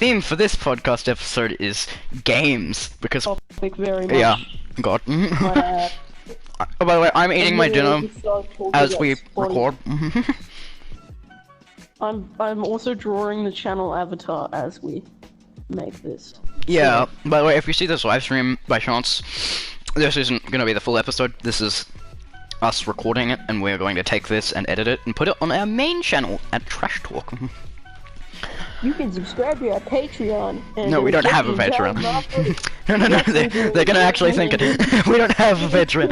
theme for this podcast episode is games, because Topic very much. yeah, God. Oh, by the way, I'm eating my dinner as we record. I'm also drawing the channel avatar as we make this. Yeah, by the way, if you see this live stream by chance, this isn't gonna be the full episode. This is us recording it, and we're going to take this and edit it and put it on our main channel at Trash Talk. You can subscribe to our Patreon. And no, we don't have a Patreon. no, they're gonna actually think it. We don't have a Patreon.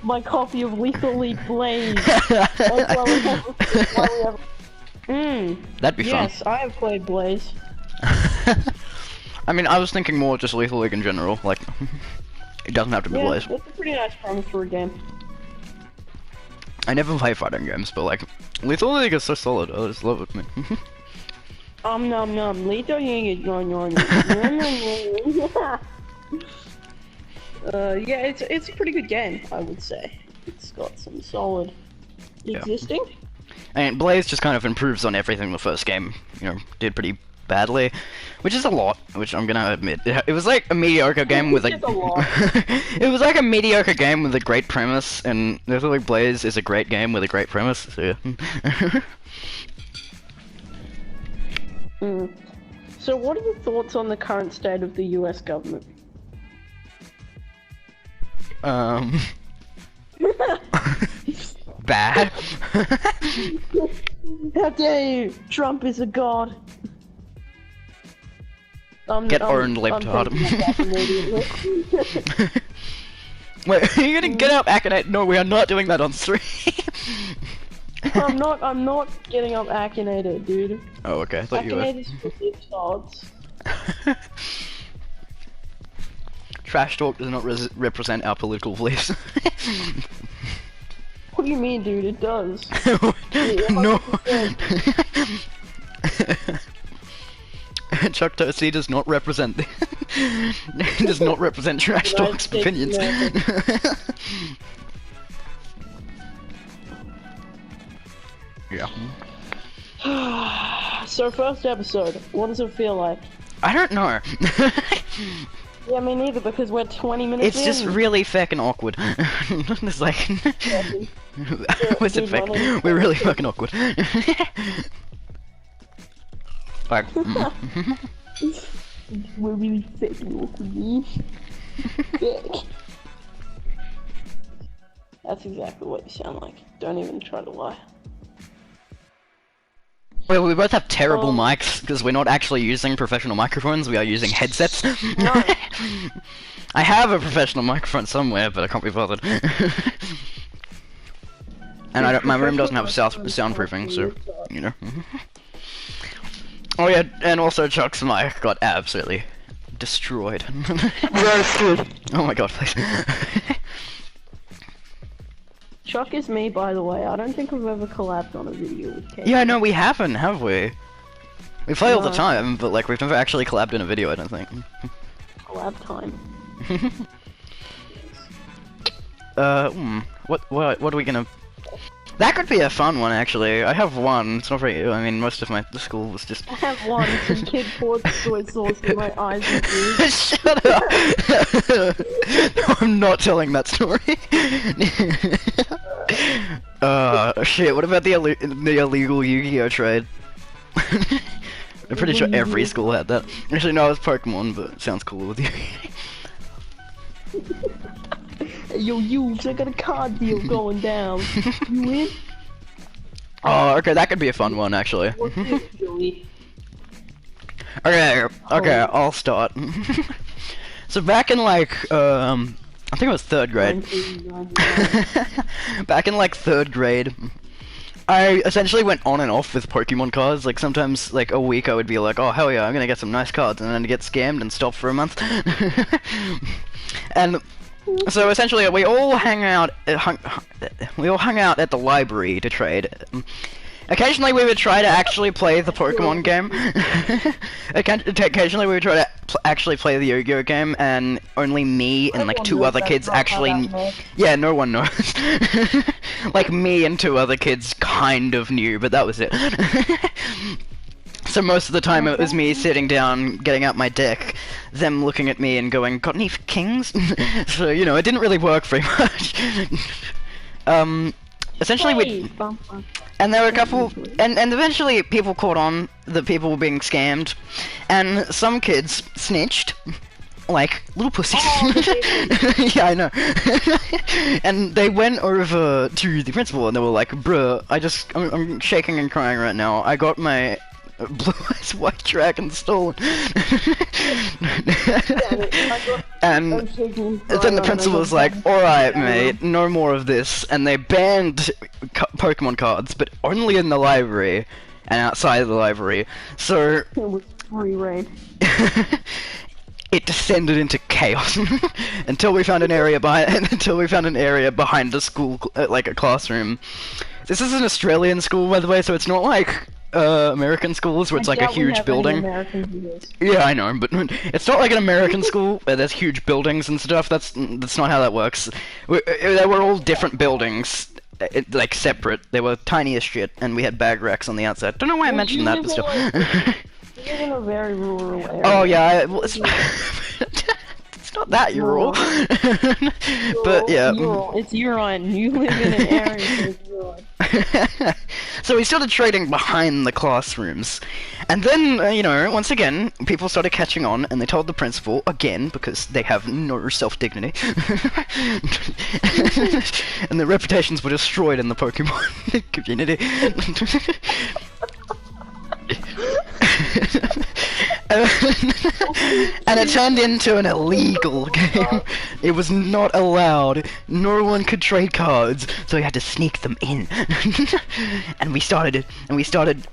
My copy of Lethal League Blaze. That'd be fun. Yes, I have played Blaze. I mean, I was thinking more just Lethal League in general. Like, it doesn't have to be Blaze. That's a pretty nice premise for a game. I never play fighting games, but like, Lethal League is so solid. I just love it, man. Nom nom. Lethal League is going. Yeah, it's a pretty good game, I would say. It's got some solid existing. And Blaze just kind of improves on everything the first game, did pretty badly, which is a lot, which I'm gonna admit. It was like a mediocre game with it was like a mediocre game with a great premise, and Lethal League Blaze is a great game with a great premise, so yeah. So what are your thoughts on the current state of the US government? Bad. How dare you! Trump is a god. Get owned, libtard. Wait, are you gonna get up, Aconate? No, we are not doing that on stream. I'm not getting up Akinator, dude. Oh, okay, I thought you were. Akinator's for libtards. Trash talk does not represent our political beliefs. What do you mean, dude? It does. No. Chuck Toasty does not represent does not represent Trash Talk's opinions. Yeah. So first episode, what does it feel like? I don't know. Yeah, me neither, because we're 20 minutes in. It's just really fucking awkward. It's like... What's it fake? We're really fucking awkward. Like... We're really fucking awkward. That's exactly what you sound like. Don't even try to lie. Well, we both have terrible mics, because we're not actually using professional microphones, we are using headsets. No. I have a professional microphone somewhere, but I can't be bothered. And my room doesn't have soundproofing, so, Oh yeah, and also Chuck's mic got absolutely destroyed. Oh my god, please. Chuck is me, by the way. I don't think we've ever collabed on a video with Kate. Yeah, no, we haven't, have we? We play all the time, but like we've never actually collabed in a video, I don't think. Collab time. What are we gonna... That could be a fun one, actually. I have one. It's not for you. I mean, most of the school was just... I have one. Some kid poured soy sauce in my eyes and ears. Shut up! No, I'm not telling that story. Shit, what about the illegal Yu-Gi-Oh trade? I'm pretty sure every school had that. Actually, no, it was Pokemon, but it sounds cooler with you. Yo, I got a card deal going down. You in? Oh, okay, that could be a fun one, actually. Okay, I'll start. So back in like, I think it was 3rd grade. Back in like 3rd grade, I essentially went on and off with Pokemon cards. Like sometimes, like a week, I would be like, "Oh hell yeah, I'm gonna get some nice cards," and then I'd get scammed and stop for a month. And so essentially, we all hung out at the library to trade. Occasionally, we would try to actually play the Pokemon game. Occasionally, we would try to actually play the Yu-Gi-Oh game, and only me and like 2 other kids actually. Yeah, no one knows. Like me and 2 other kids kind of knew, but that was it. So most of the time it was me sitting down, getting out my deck, them looking at me and going, "Got any kings?" So you know, it didn't really work very much. Essentially we. And there were a couple, and eventually people caught on that people were being scammed, and some kids snitched, like little pussies. Oh, yeah, I know. And they went over to the principal and they were like, "Bruh, I'm shaking and crying right now. I got my Blue Eyes White Dragon stolen." And then the principal was like, "Alright, mate, no more of this." And they banned Pokemon cards, but only in the library and outside of the library. So it descended into chaos until we found an area behind the school, like a classroom. This is an Australian school, by the way, so it's not like American schools where it's like a huge building. Yeah, I know, but it's not like an American school where there's huge buildings and stuff. That's not how that works. They were all different buildings, like separate. They were tiny as shit, and we had bag racks on the outside. Don't know why I mentioned that, but still. You live in a very rural area. Oh yeah, well, it's not that rural. But yeah. It's Huron. You live in an area that's Huron. So we started trading behind the classrooms, and then you know, once again, people started catching on, and they told the principal again because they have no self-dignity, and their reputations were destroyed in the Pokemon community. And it turned into an illegal game. It was not allowed. No one could trade cards, so we had to sneak them in. And we started, so we started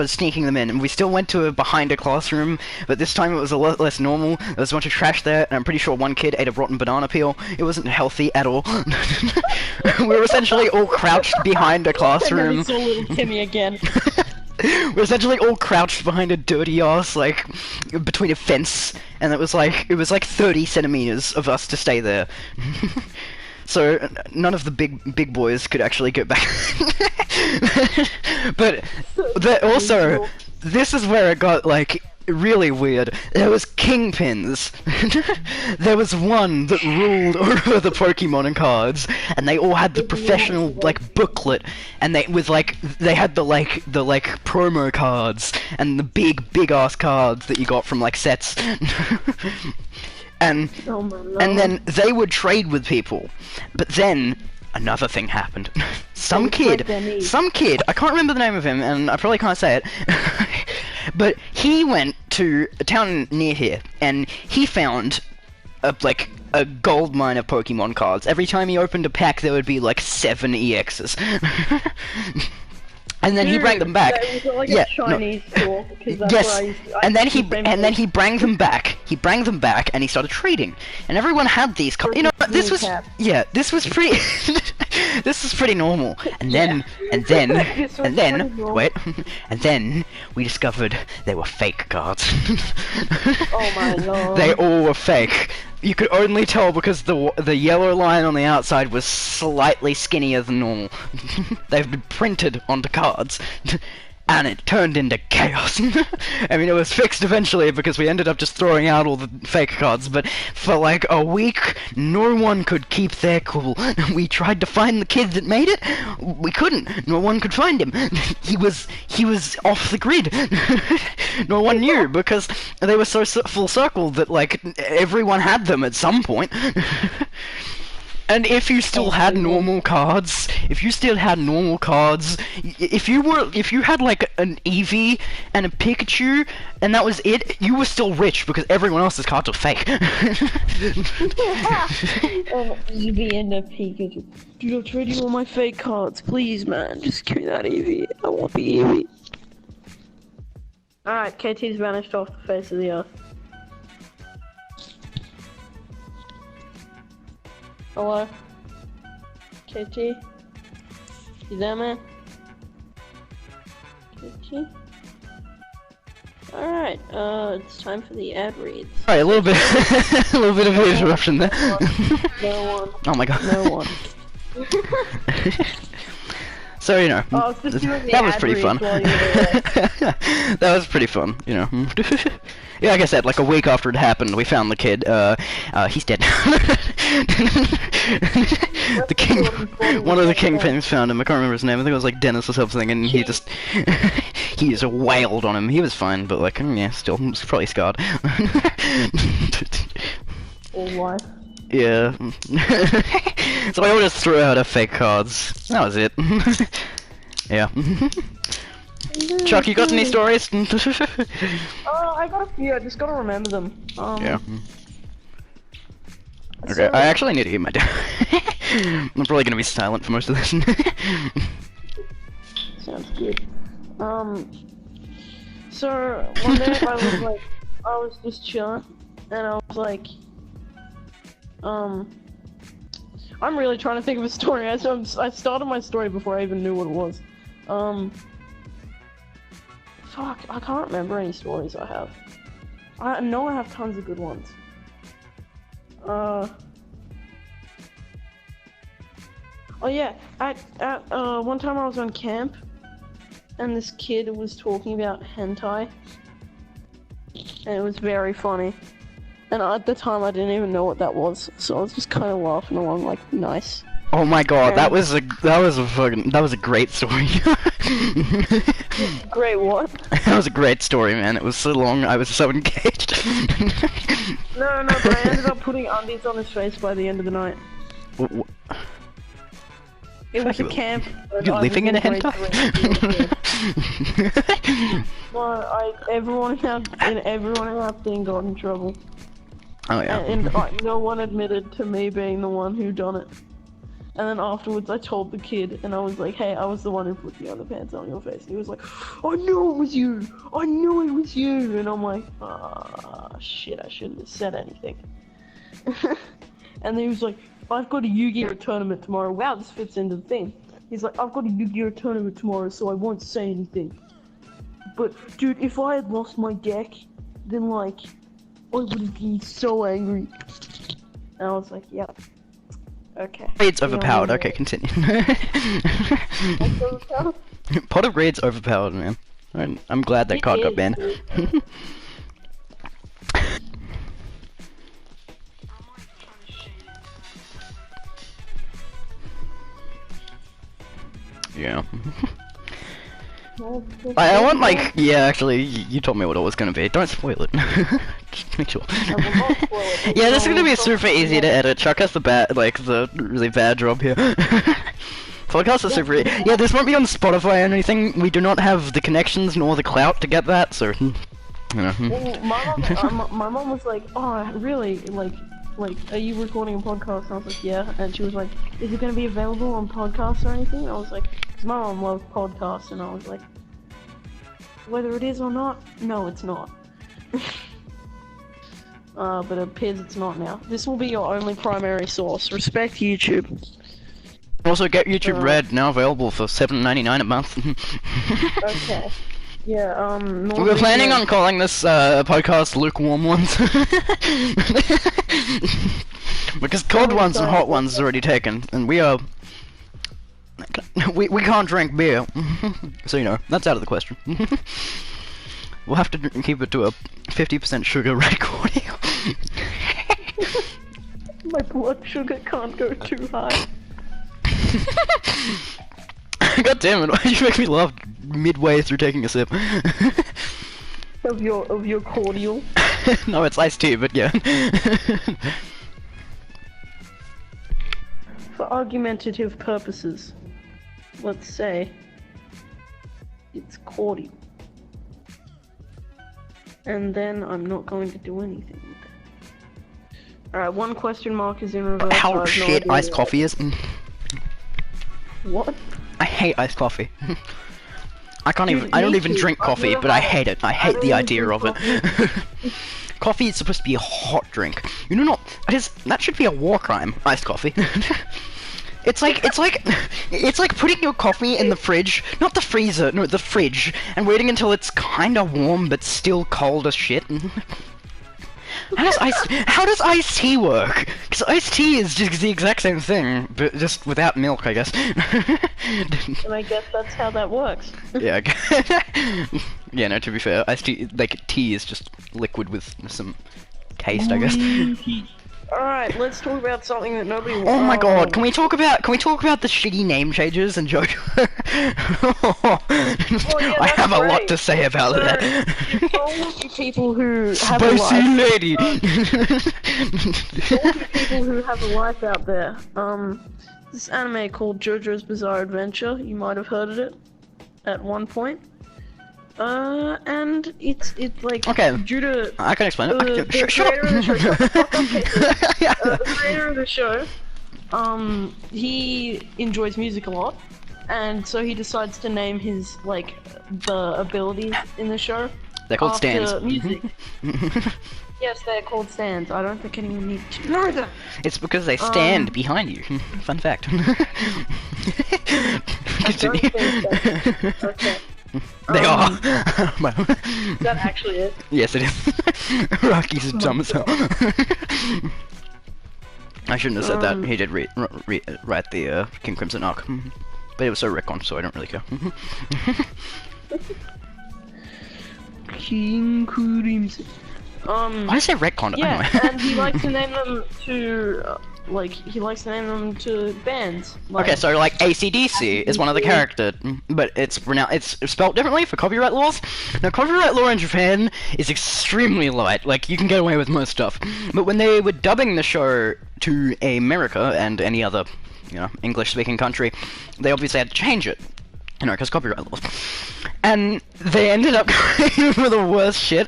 sneaking them in, and we still went to behind a classroom, but this time it was a lot less normal. There was a bunch of trash there, and I'm pretty sure one kid ate a rotten banana peel. It wasn't healthy at all. We were essentially all crouched behind a classroom. And then we saw little Timmy again. We're essentially all crouched behind a dirty ass, like, between a fence, and it was like 30 centimeters of us to stay there. So none of the big boys could actually go back. But also, this is where it got, like, really weird. There was kingpins. There was one that ruled over the Pokemon cards, and they all had the professional like booklet, and they had the promo cards and the big ass cards that you got from like sets. And then they would trade with people, but then another thing happened. Some kid, I can't remember the name of him, and I probably can't say it, but he went to a town near here, and he found a gold mine of Pokemon cards. Every time he opened a pack, there would be like 7 EXs. And then he brought them back. Like a Chinese store, and then he brought them back. He brought them back, and he started trading. And everyone had these cards. You know, this was pretty. This was pretty normal. And then we discovered they were fake cards. Oh my lord. They all were fake. You could only tell because the yellow line on the outside was slightly skinnier than normal. They've been printed onto cards, and it turned into chaos. I mean, it was fixed eventually because we ended up just throwing out all the fake cards, but for like a week, no one could keep their cool. We tried to find the kid that made it. We couldn't. No one could find him. He was off the grid. No one knew because they were so full circle that like everyone had them at some point. And if you still had normal cards, if you had like an Eevee and a Pikachu, and that was it, you were still rich because everyone else's cards were fake. An Eevee and a Pikachu. Dude, I'll trade you all my fake cards, please, man. Just give me that Eevee. I want the Eevee. Alright, KT's vanished off the face of the earth. Hello? KT? You there, man? KT? Alright, it's time for the ad reads. Alright, a little bit of an interruption there. No one. Oh my god. No one. So, you know, I was just doing the that was ad pretty reads fun. while you were there. That was pretty fun, you know. Yeah, like I said, like a week after it happened, we found the kid. He's dead. The king, one of the kingpins found him. I can't remember his name. I think it was like Dennis or something, and he just, he just wailed on him. He was fine, but like, yeah, still, he was probably scarred. All life. Yeah. So I just threw out our fake cards. That was it. Yeah. Chuck, you got any stories? Oh, I got a few. I just gotta remember them. Yeah. Okay, So, I actually need to eat my dinner. I'm probably gonna be silent for most of this. sounds good. So one day I was just chilling, and I was like, I'm really trying to think of a story. I started my story before I even knew what it was. Fuck, I can't remember any stories I have. I know I have tons of good ones. Oh yeah, one time I was on camp, and this kid was talking about hentai, and it was very funny. And at the time I didn't even know what that was, so I was just kind of laughing along like, nice. Oh my god, that was a great story. Great what? That was a great story, man. It was so long, I was so engaged. No, but I ended up putting undies on his face by the end of the night. It was a camp. You're living in a hentai? Well, everyone in our thing got in trouble. Oh yeah. And no one admitted to me being the one who done it. And then afterwards I told the kid, and I was like, hey, I was the one who put the underpants on your face. And he was like, I knew it was you! I knew it was you! And I'm like, ah, shit, I shouldn't have said anything. And then he was like, I've got a Yu-Gi-Oh! Tournament tomorrow. Wow, this fits into the thing. He's like, I've got a Yu-Gi-Oh! Tournament tomorrow, so I won't say anything. But, dude, if I had lost my deck, then, like, I would have been so angry. And I was like, yep. Okay. Greed's overpowered. Okay, continue. Pot of Greed's overpowered, man. I'm glad that card got banned. Yeah. I want, like, yeah, actually, you told me what it was gonna be. Don't spoil it. Just make sure. Yeah, this is gonna be super easy to edit. Chuck has the really bad job here. Podcast is super easy. Yeah, this won't be on Spotify or anything. We do not have the connections nor the clout to get that, so, you know. Well, my mom was like, oh, really? Like, are you recording a podcast? And I was like, yeah. And she was like, is it gonna be available on podcasts or anything? And I was like, because my mom loves podcasts, and I was like, whether it is or not, no, it's not. But it appears it's not now. This will be your only primary source. Respect YouTube. Also, get YouTube Red, now available for $7.99 a month. Okay. Yeah, we were planning on calling this podcast Lukewarm Ones. Because cold ones and hot ones is already taken, and we are... we can't drink beer. So, you know, that's out of the question. We'll have to keep it to a 50% sugar red cordial. My blood sugar can't go too high. God damn it, why did you make me laugh midway through taking a sip? Of your cordial? No, it's iced tea, but yeah. For argumentative purposes, let's say it's cordial. And then I'm not going to do anything with it. Alright, one question mark is in reverse. How shit iced coffee is? What? I hate iced coffee. I don't even drink coffee, but I hate it. I hate the idea of it. Coffee is supposed to be a hot drink. You know not, that should be a war crime, iced coffee. It's like putting your coffee in the fridge, not the freezer, no, the fridge, and waiting until it's kinda warm but still cold as shit. How does iced tea work? Because iced tea is just the exact same thing, but just without milk, I guess. And I guess that's how that works. Yeah. Yeah. No. To be fair, iced tea, like tea, is just liquid with some taste, I guess. Alright, let's talk about something that nobody wants. Oh my god, can we talk about the shitty name changes in JoJo? I have a lot to say about that. For all of you people who have Spicy a life, lady! for all of you people who have a life out there, this anime called JoJo's Bizarre Adventure, you might have heard of it at one point. And it's like, okay, due to I can explain it. the creator of the show, the creator of the show, he enjoys music a lot, and so he decides to name his, like, the abilities in the show They're called after stands. music. Yes, they're called stands. I don't think anyone needs to know that. It's because they stand behind you. Fun fact. I don't think so. Okay. They are. Is that actually it? Yes, it is. Rocky's dumb as hell. I shouldn't have said that. He did write the King Crimson arc, but it was so retcon, so I don't really care. King Crimson. Why did I say retcon? Yeah, Anyway. and he likes to name them to, bands. Like, Okay, so like AC/DC is one of the characters, but it's spelled differently for copyright laws. Now, copyright law in Japan is extremely light. Like, you can get away with most stuff. But when they were dubbing the show to America and any other, English-speaking country, they obviously had to change it. Because copyright laws. And they ended up going for the worst shit.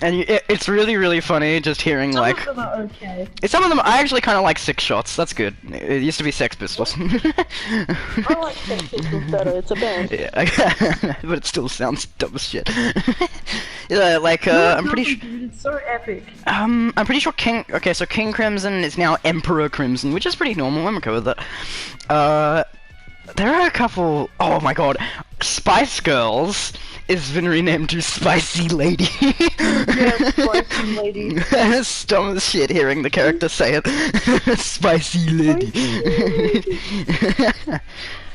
And it's really, really funny just hearing, some like... of them are okay. Some of them, I actually kind of like Six Shots. That's good. It used to be Sex Pistols. I like Sex Pistols better, it's a band. Yeah, but it still sounds dumb as shit. Yeah, like, I'm pretty sure... It's so epic. I'm pretty sure King Crimson is now Emperor Crimson, which is pretty normal. I'm okay with that. There are a couple... Oh my god. Spice Girls has been renamed to Spicy Lady. Yeah, Spicy Lady. It's dumb as shit hearing the character say it. Spicy Lady.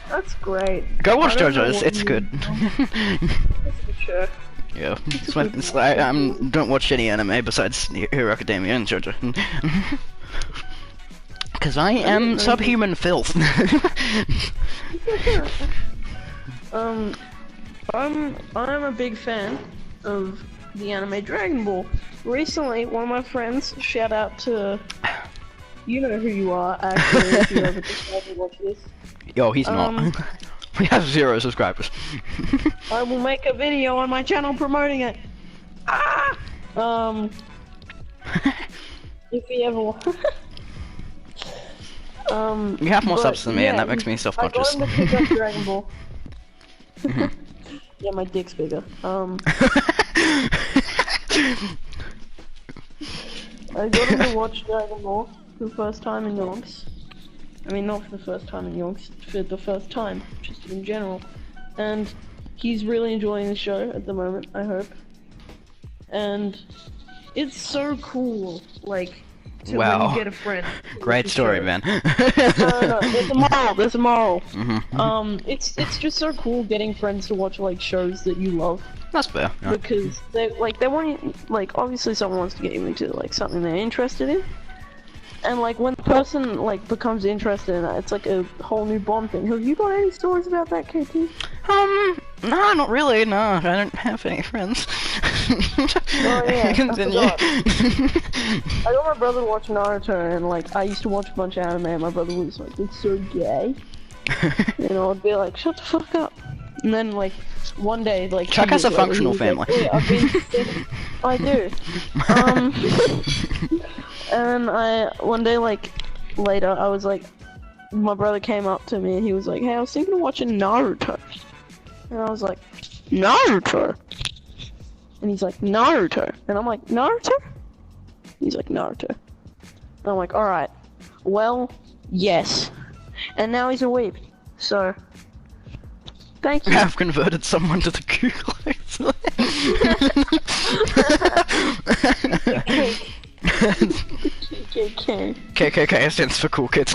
That's great. Go watch JoJo's, it's good. It's a good show. Yeah. Don't watch any anime besides Hero Academia and JoJo. Because I am subhuman filth. I'm a big fan of the anime Dragon Ball. Recently, one of my friends, shout out to, you know who you are, actually, if you ever decide to watch this. Yo, he's not. We have 0 subscribers. I will make a video on my channel promoting it. Ah! If he ever You have more subs than me, and that makes me self-conscious. I got him to pick up Dragon Ball. Yeah, my dick's bigger. I got him to watch Dragon Ball for the first time in Yonks. I mean, not for the first time in Yonks, for the first time, just in general. And he's really enjoying the show at the moment, I hope. And it's so cool, like, to when you get a friend. Great story, man. No, there's a moral. It's just so cool getting friends to watch, like, shows that you love. That's fair. Yeah. Because they want you, like, obviously someone wants to get you into, like, something they're interested in. And, like, when the person, like, becomes interested in that, it's like a whole new bond thing. Have you got any stories about that, KT? No, not really, no. I don't have any friends. Oh, yeah, Continue. I got my brother to watch Naruto, and, like, I used to watch a bunch of anime, and my brother was like, it's so gay. And I would be like, shut the fuck up. And then, like, one day, like... Chuck has a functional family. Like, I've been sick. I do. And one day, like, later, I was like, my brother came up to me and he was like, hey, I was thinking of watching Naruto. And I was like, Naruto? And he's like, Naruto. And I'm like, Naruto? He's like, Naruto. And I'm like, alright. Well, yes. And now he's a weeb. So, thank you. I've converted someone to the Google. KKK. KKK stands for Cool Kids.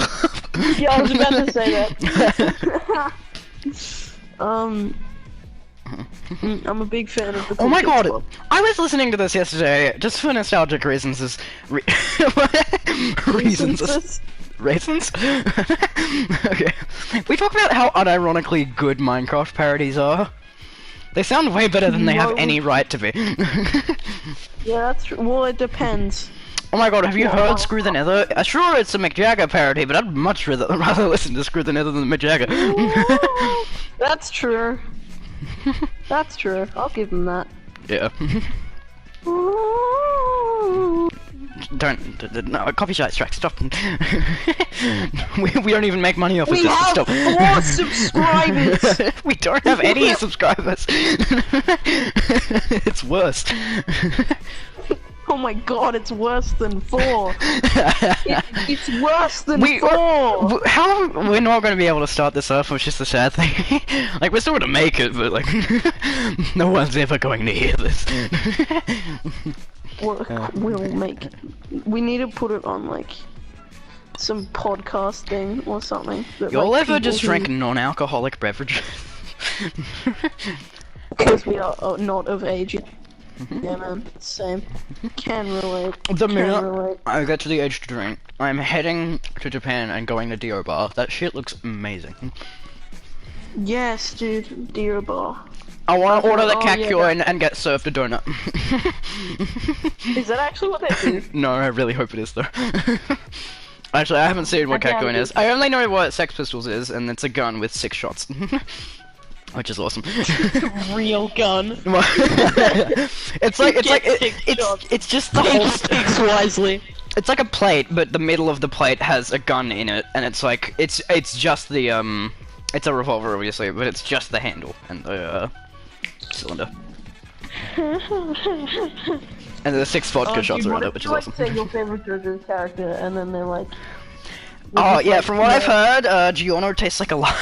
Yeah, I was about to say that. I'm a big fan of the Oh my Cool Kids god! Club. I was listening to this yesterday, just for nostalgic reasons. Reasons. Raisins? Okay. We talk about how unironically good Minecraft parodies are. They sound way better than they have any right to be. Yeah, that's true. Well, it depends. Oh my god, have you heard Screw the Nether? Sure, it's a Mick Jagger parody, but I'd much rather listen to Screw the Nether than Mick Jagger. That's true. That's true. I'll give him that. Yeah. Don't, no, copyright strike, stop. we don't even make money off of this, stop. We have 4 subscribers! We don't have any subscribers. It's worse. Oh my god, it's worse than 4. It's worse than 4. How we're not going to be able to start this off, which is the sad thing. Like, we're still going to make it, but like, no one's ever going to hear this. We'll make it. We need to put it on like some podcast thing or something. You'll ever just drink non-alcoholic beverages? Because we are not of age yet. Yeah, man, same. Can relate. The minute I get to the age to drink, I'm heading to Japan and going to Dio Bar. That shit looks amazing. Yes, dude, Dio Bar. I want to order the kakyo and get served a donut. Is that actually what they do? No, I really hope it is though. Actually, I haven't seen what kakyo is. I only know what Sex Pistols is, and it's a gun with 6 shots. Which is awesome. Real gun. It's just the whole. Picks wisely. It's like a plate, but the middle of the plate has a gun in it, and it's like it's just the it's a revolver obviously, but it's just the handle and the cylinder. And there's 6 vodka shots around it, which is awesome. Say your favorite JoJo character, and then they're like. Oh yeah, from what I've heard, Giorno tastes like a lion.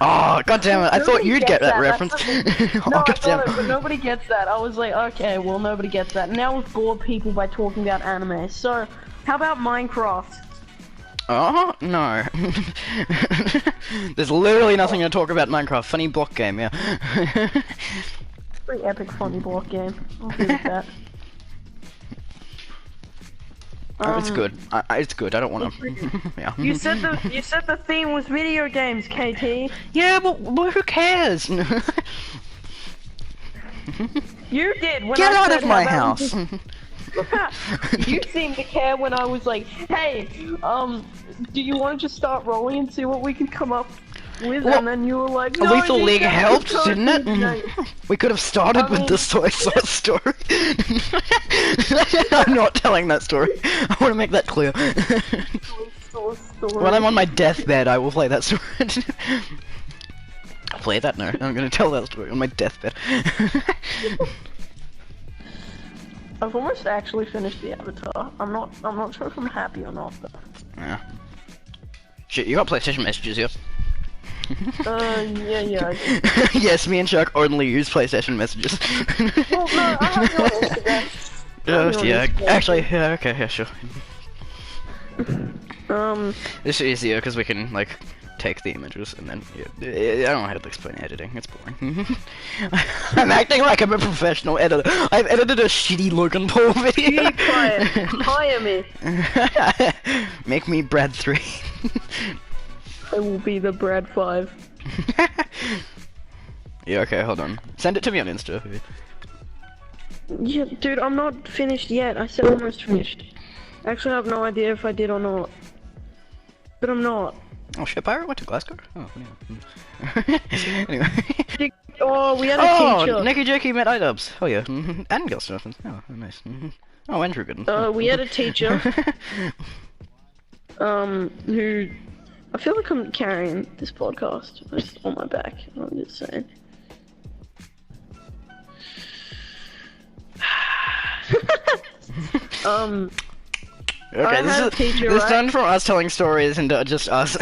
Oh god damn it! I thought you'd get that reference. No, I got it, but nobody gets that. I was like, okay, well nobody gets that. Now we've bored people by talking about anime. So, how about Minecraft? Oh no. There's literally nothing to talk about Minecraft. Funny block game, yeah. Pretty epic, funny block game. I'll give it that. It's good. It's good. I don't want to. Yeah. You said the theme was video games, KT. Yeah, but who cares? You did. When Get I out said of my house. You seemed to care when I was like, "Hey, do you want to just start rolling and see what we can come up with?" Well, and then you were like, "No, Lethal League helped, didn't it? We could have started with the soy sauce story. I'm not telling that story. I want to make that clear. When I'm on my deathbed, I will play that story. Play that? No, I'm gonna tell that story on my deathbed. I've almost actually finished the Avatar. I'm not sure if I'm happy or not. But... Yeah. Shit, you got PlayStation messages here. Yeah. I do. Yes, me and Chuck only use PlayStation messages. Well, no, I have your Instagram. Yeah, actually, yeah, okay, yeah, sure. It's easier because we can, like, take the images and then, yeah, I don't know how to explain editing, it's boring. I'm acting like I'm a professional editor. I've edited a shitty Logan Paul video. Be quiet. Hire me. Make me Brad 3. I will be the Brad 5. Yeah, okay, hold on. Send it to me on Insta. Yeah, dude, I'm not finished yet. I said almost finished. Actually, I have no idea if I did or not. But I'm not. Oh shit, Pyro went to Glasgow? Oh, yeah. Anyway. Oh, we had a teacher. Oh, Nicky Jakey met iDubbbz. Oh yeah. And Gil Snowfin. Oh, nice. Oh, Andrew Gooden. We had a teacher. Who... I feel like I'm carrying this podcast just on my back. I'm just saying. Okay, this is done from us telling stories and just us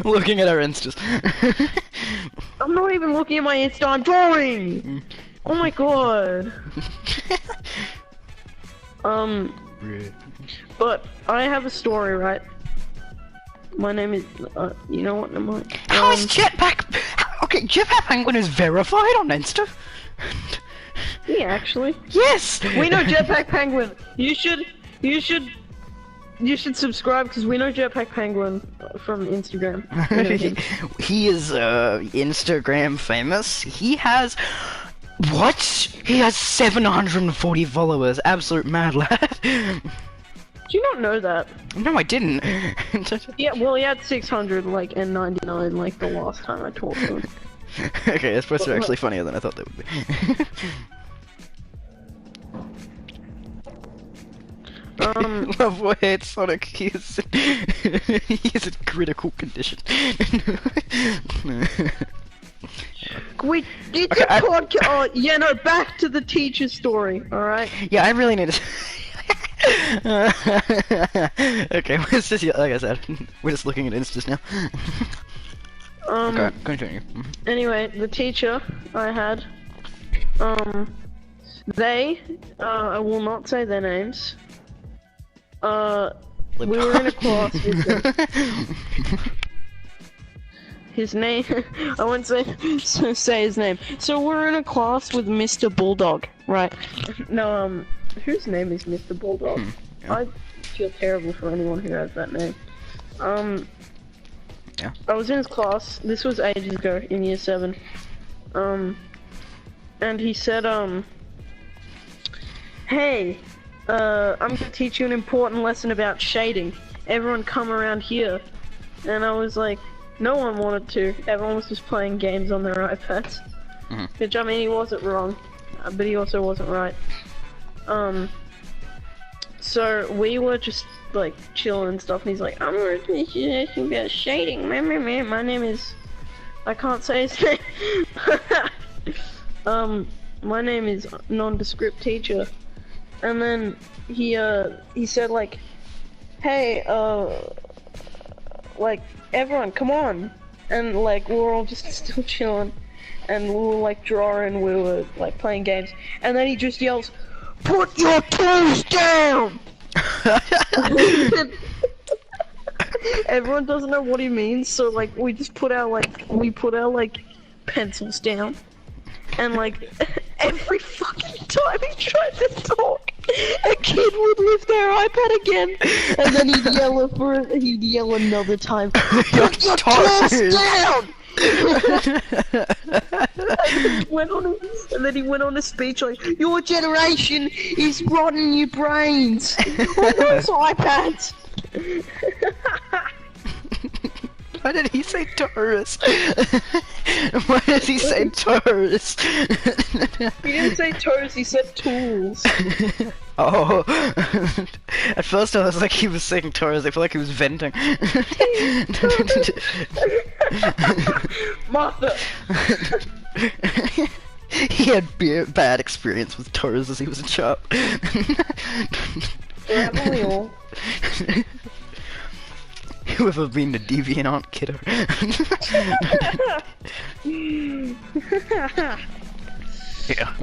looking at our instas. I'm not even looking at my Insta, I'm drawing! Oh my god. But I have a story, right? My name is, you know what, never mind. How is Jetpack? Okay, Jetpack Penguin is verified on Insta. Yeah, actually. Yes! We know Jetpack Penguin. You should subscribe because we know Jetpack Penguin from Instagram. We know him. He is, Instagram famous. He has... What? He has 740 followers. Absolute mad lad. Do you not know that? No, I didn't. Yeah, well, he had 600, like, and 99, like, the last time I talked to him. Okay, this parts are actually funnier than I thought they would be. Love where Sonic, he's in critical condition. Wait, it's a podcast. Oh, yeah, no, back to the teacher story, alright? Yeah, I really need to... Okay, it's just, like I said, we're just looking at Instas now. Okay, continue. Anyway, the teacher I had, they, I will not say their names. We were in a class with them. His name, I won't say his name. So we're in a class with Mr. Bulldog, right? No, whose name is Mr. Bulldog? Yeah. I feel terrible for anyone who has that name. Yeah. I was in his class, this was ages ago, in year 7. And he said, hey, I'm gonna teach you an important lesson about shading. Everyone come around here. And I was like, no one wanted to. Everyone was just playing games on their iPads. Which, I mean, he wasn't wrong, but he also wasn't right. So we were just like chilling and stuff, and he's like, I'm gonna teach you this about shading. My name is, I can't say his name. My name is nondescript teacher. And then he said like, hey, like, everyone, come on. And like, we were all just still chilling, and we were like drawing, we were like playing games, and then he just yells, put your tools down! Everyone doesn't know what he means, so like, we just put our pencils down, and like, every fucking time he tried to talk, a kid would lift their iPad again, and then he'd yell another time, put your tools down! And then he went on a speech like, your generation is rotting your brains. On those iPads. Why did he say Taurus? Why did he say Taurus? He didn't say toes, he said tools. Oh. At first I was like he was saying Taurus, I feel like he was venting. Martha! He had bad experience with Taurus as he was a child. Haven't we all? Whoever been a deviant kiddo. Yeah.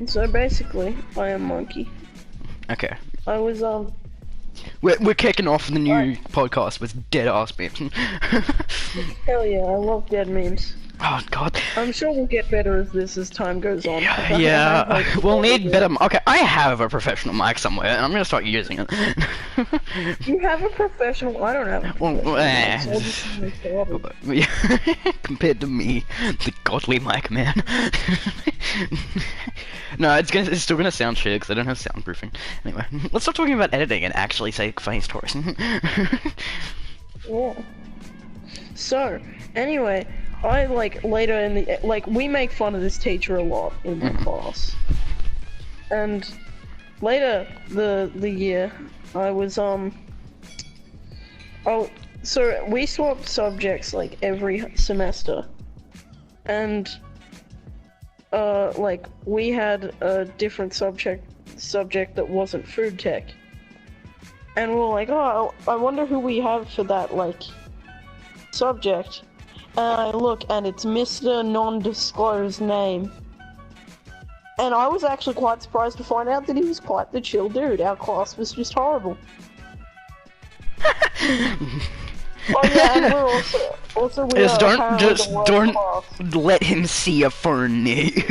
So basically, I am Monkey. Okay. I was, We're kicking off the new podcast with dead ass memes. Hell yeah, I love dead memes. Oh god. I'm sure we'll get better as time goes on. Yeah, we'll need better. Okay, I have a professional mic somewhere, and I'm gonna start using it. You have a professional? I don't have a professional. Compared to me, the godly mic man. No, it's still gonna sound shit because I don't have soundproofing. Anyway, let's stop talking about editing and actually say funny stories. Yeah. So, anyway, I later in the we make fun of this teacher a lot in my class, and later the year I was so we swapped subjects like every semester, and we had a different subject that wasn't food tech, and we're like, oh, I wonder who we have for that subject. And I look, and it's Mr. Non-Disclosed Name. And I was actually quite surprised to find out that he was quite the chill dude. Our class was just horrible. Oh yeah, and we're also we Just are don't, apparently just the worst don't class. let him see a phone near you.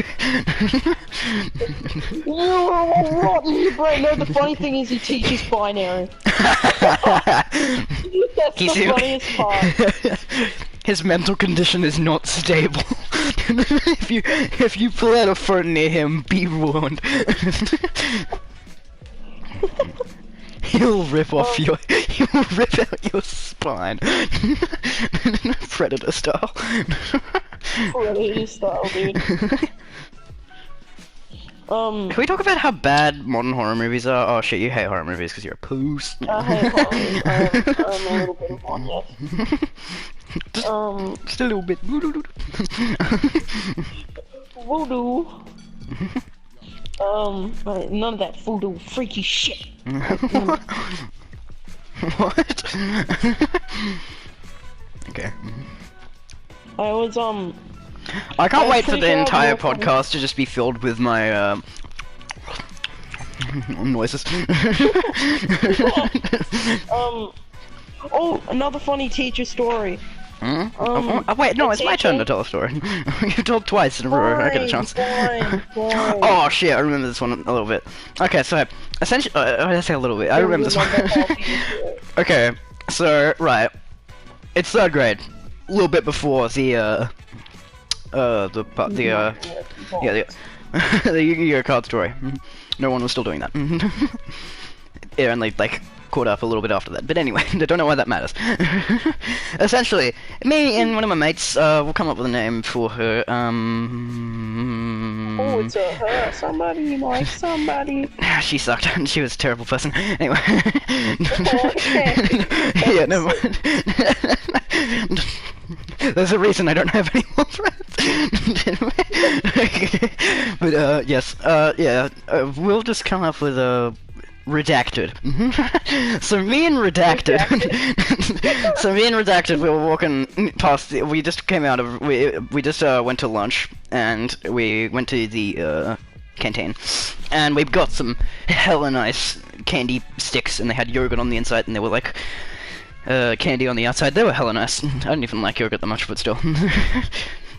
Rotten your brain. No, the funny thing is he teaches binary. That's He's the funniest part. His mental condition is not stable. if you pull out a phone near him, be warned. He'll rip off he'll rip out your spine. Predator style. Predator style, dude. Can we talk about how bad modern horror movies are? Oh shit, you hate horror movies because you're a poos. I hate horror movies. I'm a little bit of one, yes. Just a little bit. Voodoo. None of that voodoo freaky shit. What? Okay. I was I can't wait for pretty the sure entire I'll go for- podcast to just be filled with my noises. Oh, another funny teacher story. Hmm? Wait, no, it's my turn to tell a story. You've told twice in a row. I get a chance. Fine. Oh shit, I remember this one a little bit. Okay, so essentially, I say a little bit. I remember this one. Okay, so right, it's third grade, a little bit before the the Yu-Gi-Oh card story. No one was still doing that. It only like caught up a little bit after that. But anyway, I don't know why that matters. Essentially, me and one of my mates will come up with a name for her. Oh, it's a her. Somebody like somebody. She sucked. She was a terrible person. Anyway. Okay. Yeah, never mind. There's a reason I don't have any more friends. But yes, yeah, we'll just come up with a redacted. So me and redacted. So me and redacted, we were walking past. We just came out of. We just went to lunch and we went to the canteen, and we got some hella nice candy sticks, and they had yogurt on the inside, and they were like. Candy on the outside. They were hella nice. I don't even like yogurt that much, but still.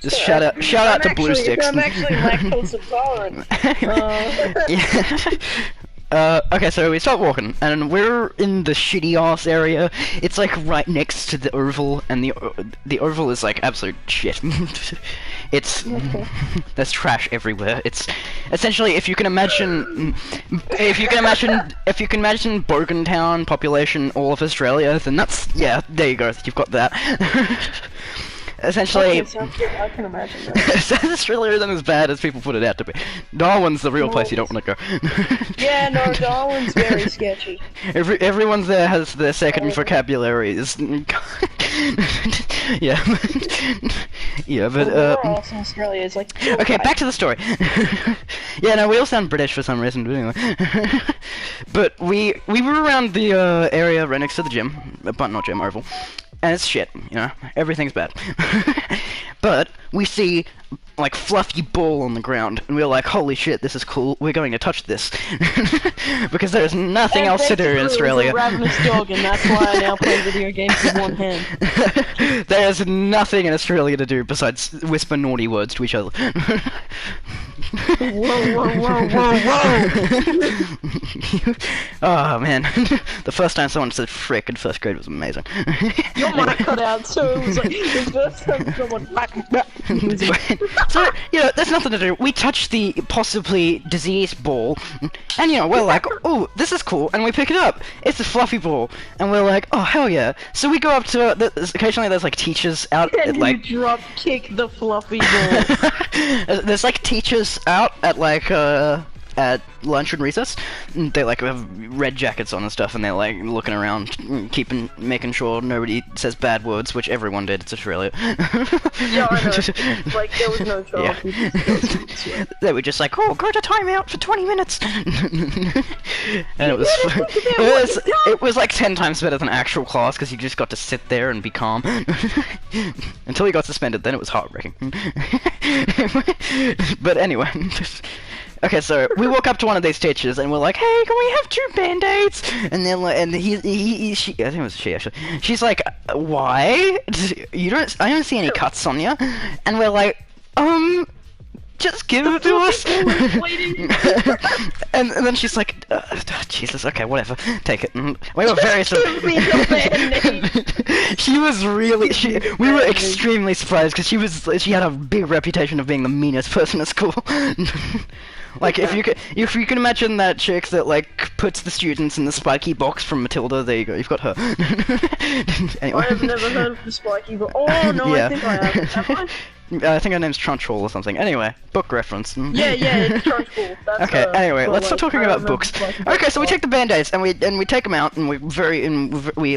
Just shout out to Blue Sticks. I'm actually lactose intolerant. Yeah. Okay, so we start walking, and we're in the shitty ass area. It's like right next to the oval, and the oval is like absolute shit. It's there's trash everywhere. It's essentially if you can imagine Bogantown population all of Australia, then that's there you go. You've got that. Essentially, Okay, sounds good. I can imagine that. Australia isn't as bad as people put it out to be. Darwin's the real place you don't want to go. Yeah, no, Darwin's very sketchy. Everyone's there has their second vocabularies. Yeah. Yeah, but Where else in Australia is like. okay, back to the story. Yeah, no, we all sound British for some reason, but anyway. But we were around the area right next to the gym, but not gym, oval. And it's shit, you know, everything's bad. But we see like fluffy ball on the ground, and we're like, holy shit, this is cool, we're going to touch this. Because there's nothing else to do in Australia. A ravenous dog, and that's why I now play video games with one hand. There's nothing in Australia to do besides whisper naughty words to each other. Whoa. Oh man, the first time someone said frick in first grade was amazing. Your mic cut out, so it was like the first time someone. So, you know, there's nothing to do. We touch the possibly diseased ball, and you know, we're like, oh, this is cool, and we pick it up. It's a fluffy ball, and we're like, oh, hell yeah. So we go up to, occasionally there's like teachers out And at like... you drop kick the fluffy ball. There's like teachers out at like, at lunch and recess. They like have red jackets on and stuff, and they're like looking around, making sure nobody says bad words, which everyone did. It's Australia. Yeah, I know. Like there was no chance. Yeah. They were just like, oh, go to timeout for 20 minutes. And it was like 10 times better than actual class because you just got to sit there and be calm until you got suspended. Then it was heartbreaking. But anyway, okay, so we walk up to one of these teachers and we're like, hey, can we have 2 band-aids? And then like, and she, I think it was she actually. She's like, why? I don't see any cuts on you. And we're like, just give it to us. and then she's like, Jesus, okay, whatever, take it. And we were very She was really, we were extremely surprised because she had a big reputation of being the meanest person at school. Like if you can imagine that chick that like puts the students in the spiky box from Matilda, there you go, you've got her. Anyway. I have never heard of the spiky box. Oh no, yeah. I think I have. I think her name's Trunchbull or something. Anyway, book reference. Yeah, it's Trunchbull. Okay. Anyway, let's start talking about books. Okay, so we take the band-aids and we take them out and we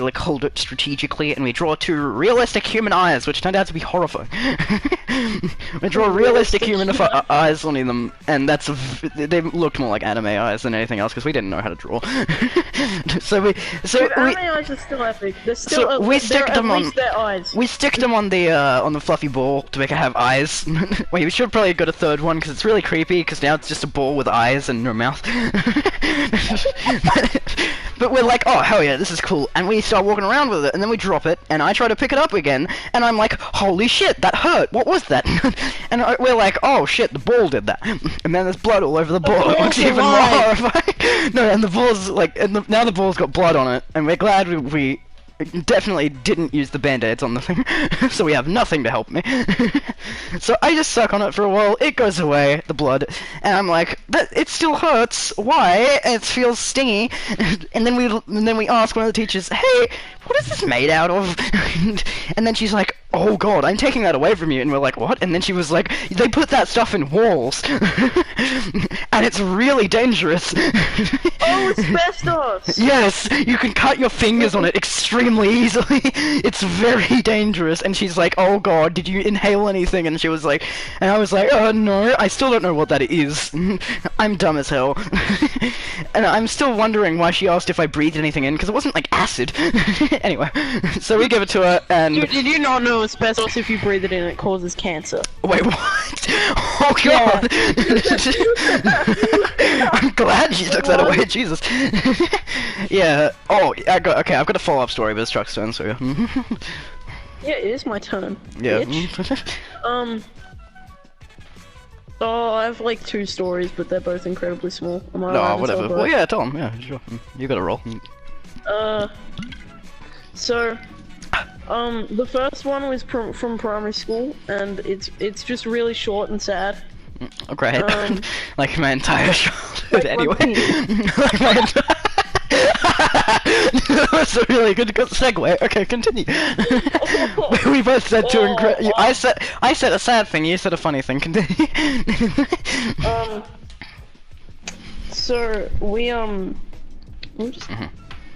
like hold it strategically and we draw 2 realistic human eyes, which turned out to be horrifying. We draw realistic human eyes on them, and they looked more like anime eyes than anything else because we didn't know how to draw. Dude, anime eyes are still epic. They're still we stick them on their eyes. We stick them on the fluffy ball to make it have eyes. Wait, we should probably go to 3rd one because it's really creepy because now it's just a ball with eyes and no mouth. But we're like, oh hell yeah, this is cool, and we start walking around with it, and then we drop it, and I try to pick it up again, and I'm like, holy shit, that hurt. What was that? And we're like, oh shit, the ball did that. And then there's blood all over the ball. It looks even more horrifying. No, and the ball's like, now the ball's got blood on it, and we're glad we definitely didn't use the band-aids on the thing, so we have nothing to help me. So I just suck on it for a while, it goes away, the blood, and I'm like, it still hurts, why? It feels stingy. And then we ask one of the teachers, hey, what is this made out of? And then she's like, oh god, I'm taking that away from you. And we're like, what? And then she was like, they put that stuff in walls. And it's really dangerous. Oh, asbestos! Yes, you can cut your fingers on it extremely easily. It's very dangerous. And she's like, oh god, did you inhale anything? And she was like, and I was like, oh no, I still don't know what that is. I'm dumb as hell. And I'm still wondering why she asked if I breathed anything in, because it wasn't like acid. Anyway, so we give it to her, and... Dude, did you not know asbestos, if you breathe it in, it causes cancer? Wait, what? Oh god! I'm glad she took that away, Jesus. Yeah, oh, I've got a follow-up story, but it's Truck's turn, so... Yeah, it is my turn. Yeah. Oh, I have like 2 stories, but they're both incredibly small. No, whatever. Well, yeah, tell them. Yeah, sure. You got to roll. So, the first one was from primary school, and it's just really short and sad. Oh, great. Like my entire childhood, anyway. Like my entire... That was a really good segue. Okay, continue. We both said I said a sad thing. You said a funny thing. Continue. So we're just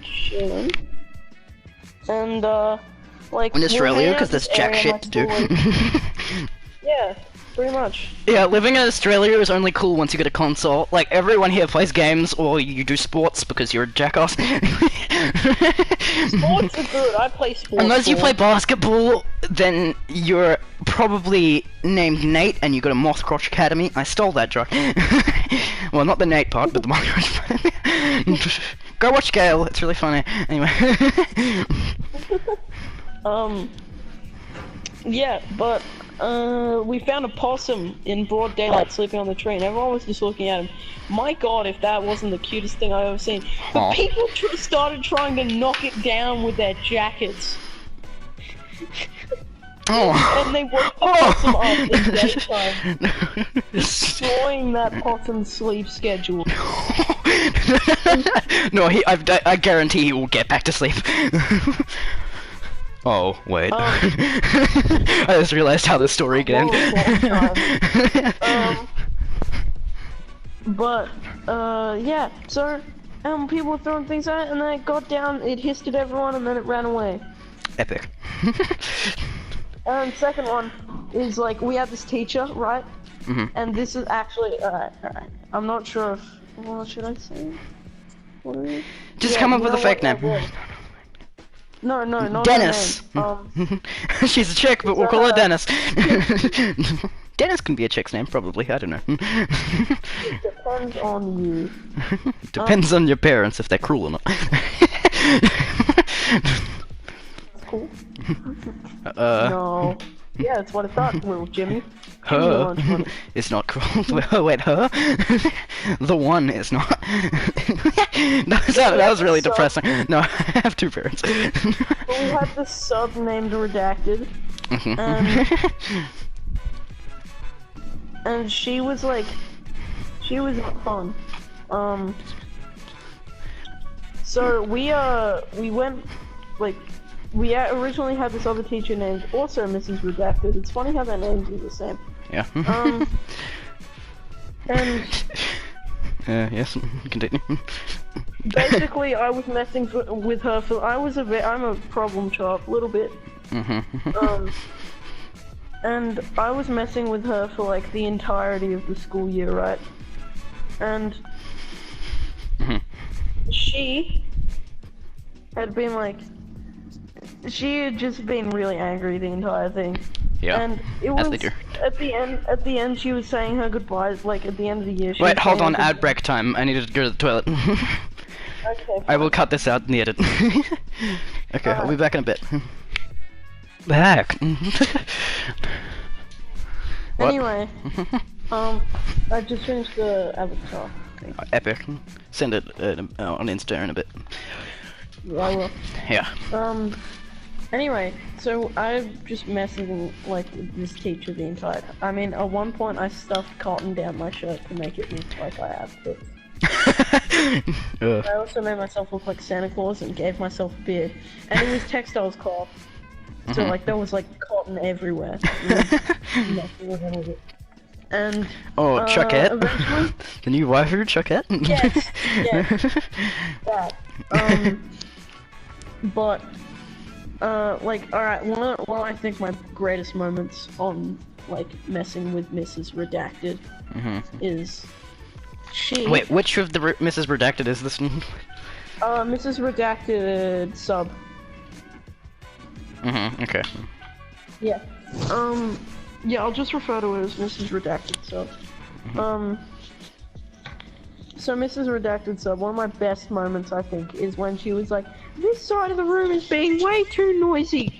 chilling, and like in Australia, because there's jack shit to do. Yeah. Pretty much. Yeah, living in Australia is only cool once you get a console. Like, everyone here plays games, or you do sports because you're a jackass. Sports are good, I play sports. Unless you play basketball, then you're probably named Nate, and you got a Moth Crotch Academy. I stole that joke. Well, not the Nate part, but the Moth Crotch part. Go watch Gale, it's really funny. Anyway. Yeah, but we found a possum in broad daylight sleeping on the tree, and everyone was just looking at him. My god, if that wasn't the cutest thing I've ever seen. But people started trying to knock it down with their jackets. Oh. And they woke the possum up in daytime, destroying that possum's sleep schedule. No, I guarantee he will get back to sleep. Oh, wait. I just realized how the story can end. But yeah. So people were throwing things at it, and then it got down. It hissed at everyone, and then it ran away. Epic. And second one is like we had this teacher, right? And this is actually alright. I'm not sure if what should I say? What is it? Just come up with a fake name. No, not Dennis. her name. She's a chick, but we'll call her Dennis. Dennis can be a chick's name, probably. I don't know. Depends on you. Depends on your parents if they're cruel or not. Cool. No. Yeah, that's what I thought, little Jimmy. Her is not cruel. Wait, her? The one is not. that was really depressing. No, I have two parents. Well, we had this sub named Redacted. And she was like, she was not fun. So we went, like, we originally had this other teacher named also Mrs. Redacted. It's funny how their names are the same. Yeah. And yes, continue. basically, I was messing with her for. I'm a problem child, a little bit. And I was messing with her for like the entirety of the school year, right? And she had been like, she had just been really angry the entire thing. Yeah. And it was as they do. at the end she was saying her goodbyes, like at the end of the year. Wait, hold on, ad break time. I need to go to the toilet. Okay. I will cut this out in the edit. Okay, I'll be back in a bit. Back. What? Anyway, I just finished the avatar thing. Epic. Send it on Insta in a bit. Yeah, I will. Yeah. Anyway, so I'm just messing like with this teacher the entire time. I mean, at one point I stuffed cotton down my shirt to make it look like I have tits. I also made myself look like Santa Claus and gave myself a beard. And it was textiles class. So like there was like cotton everywhere. And Chuckette? eventually, The new waifu, Chuckette? yes, that. But like, alright, one of I think my greatest moments on like messing with Mrs. Redacted is she. Wait, which of the Mrs. Redacted is this one? Mrs. Redacted sub. Okay. Yeah. Yeah, I'll just refer to her as Mrs. Redacted sub. So Mrs. Redacted sub, one of my best moments I think is when she was like, this side of the room is being way too noisy.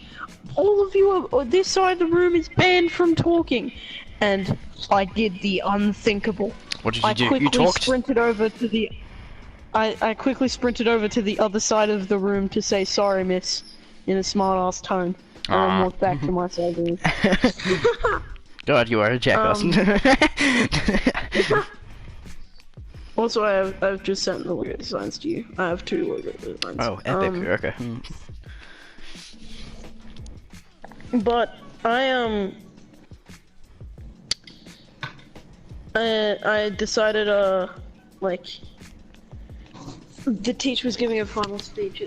All of you are, this side of the room is banned from talking. And I did the unthinkable. What did you do? I quickly You talked? sprinted over to the I quickly sprinted over to the other side of the room to say sorry, miss, in a smart-ass tone. And then walked back to my side of the room. God, you are a jackass. Also, I've just sent the logo designs to you. I have 2 logo designs. Oh, epic. Okay. But I decided like the teacher was giving a final speech.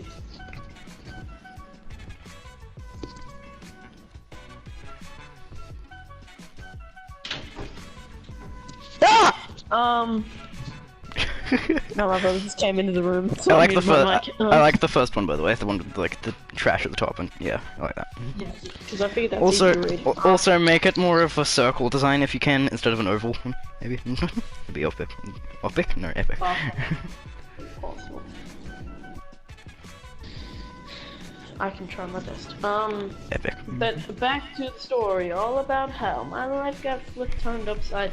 No, my brother just came into the room. So I like the first. I like the first one, by the way, the one with like the trash at the top, and yeah, I like that. Yeah, because I figured that's easy to read. Also make it more of a circle design if you can, instead of an oval, maybe. It'd be epic. Epic? No, epic. Possible. I can try my best. Epic. But back to the story, all about how my life got turned upside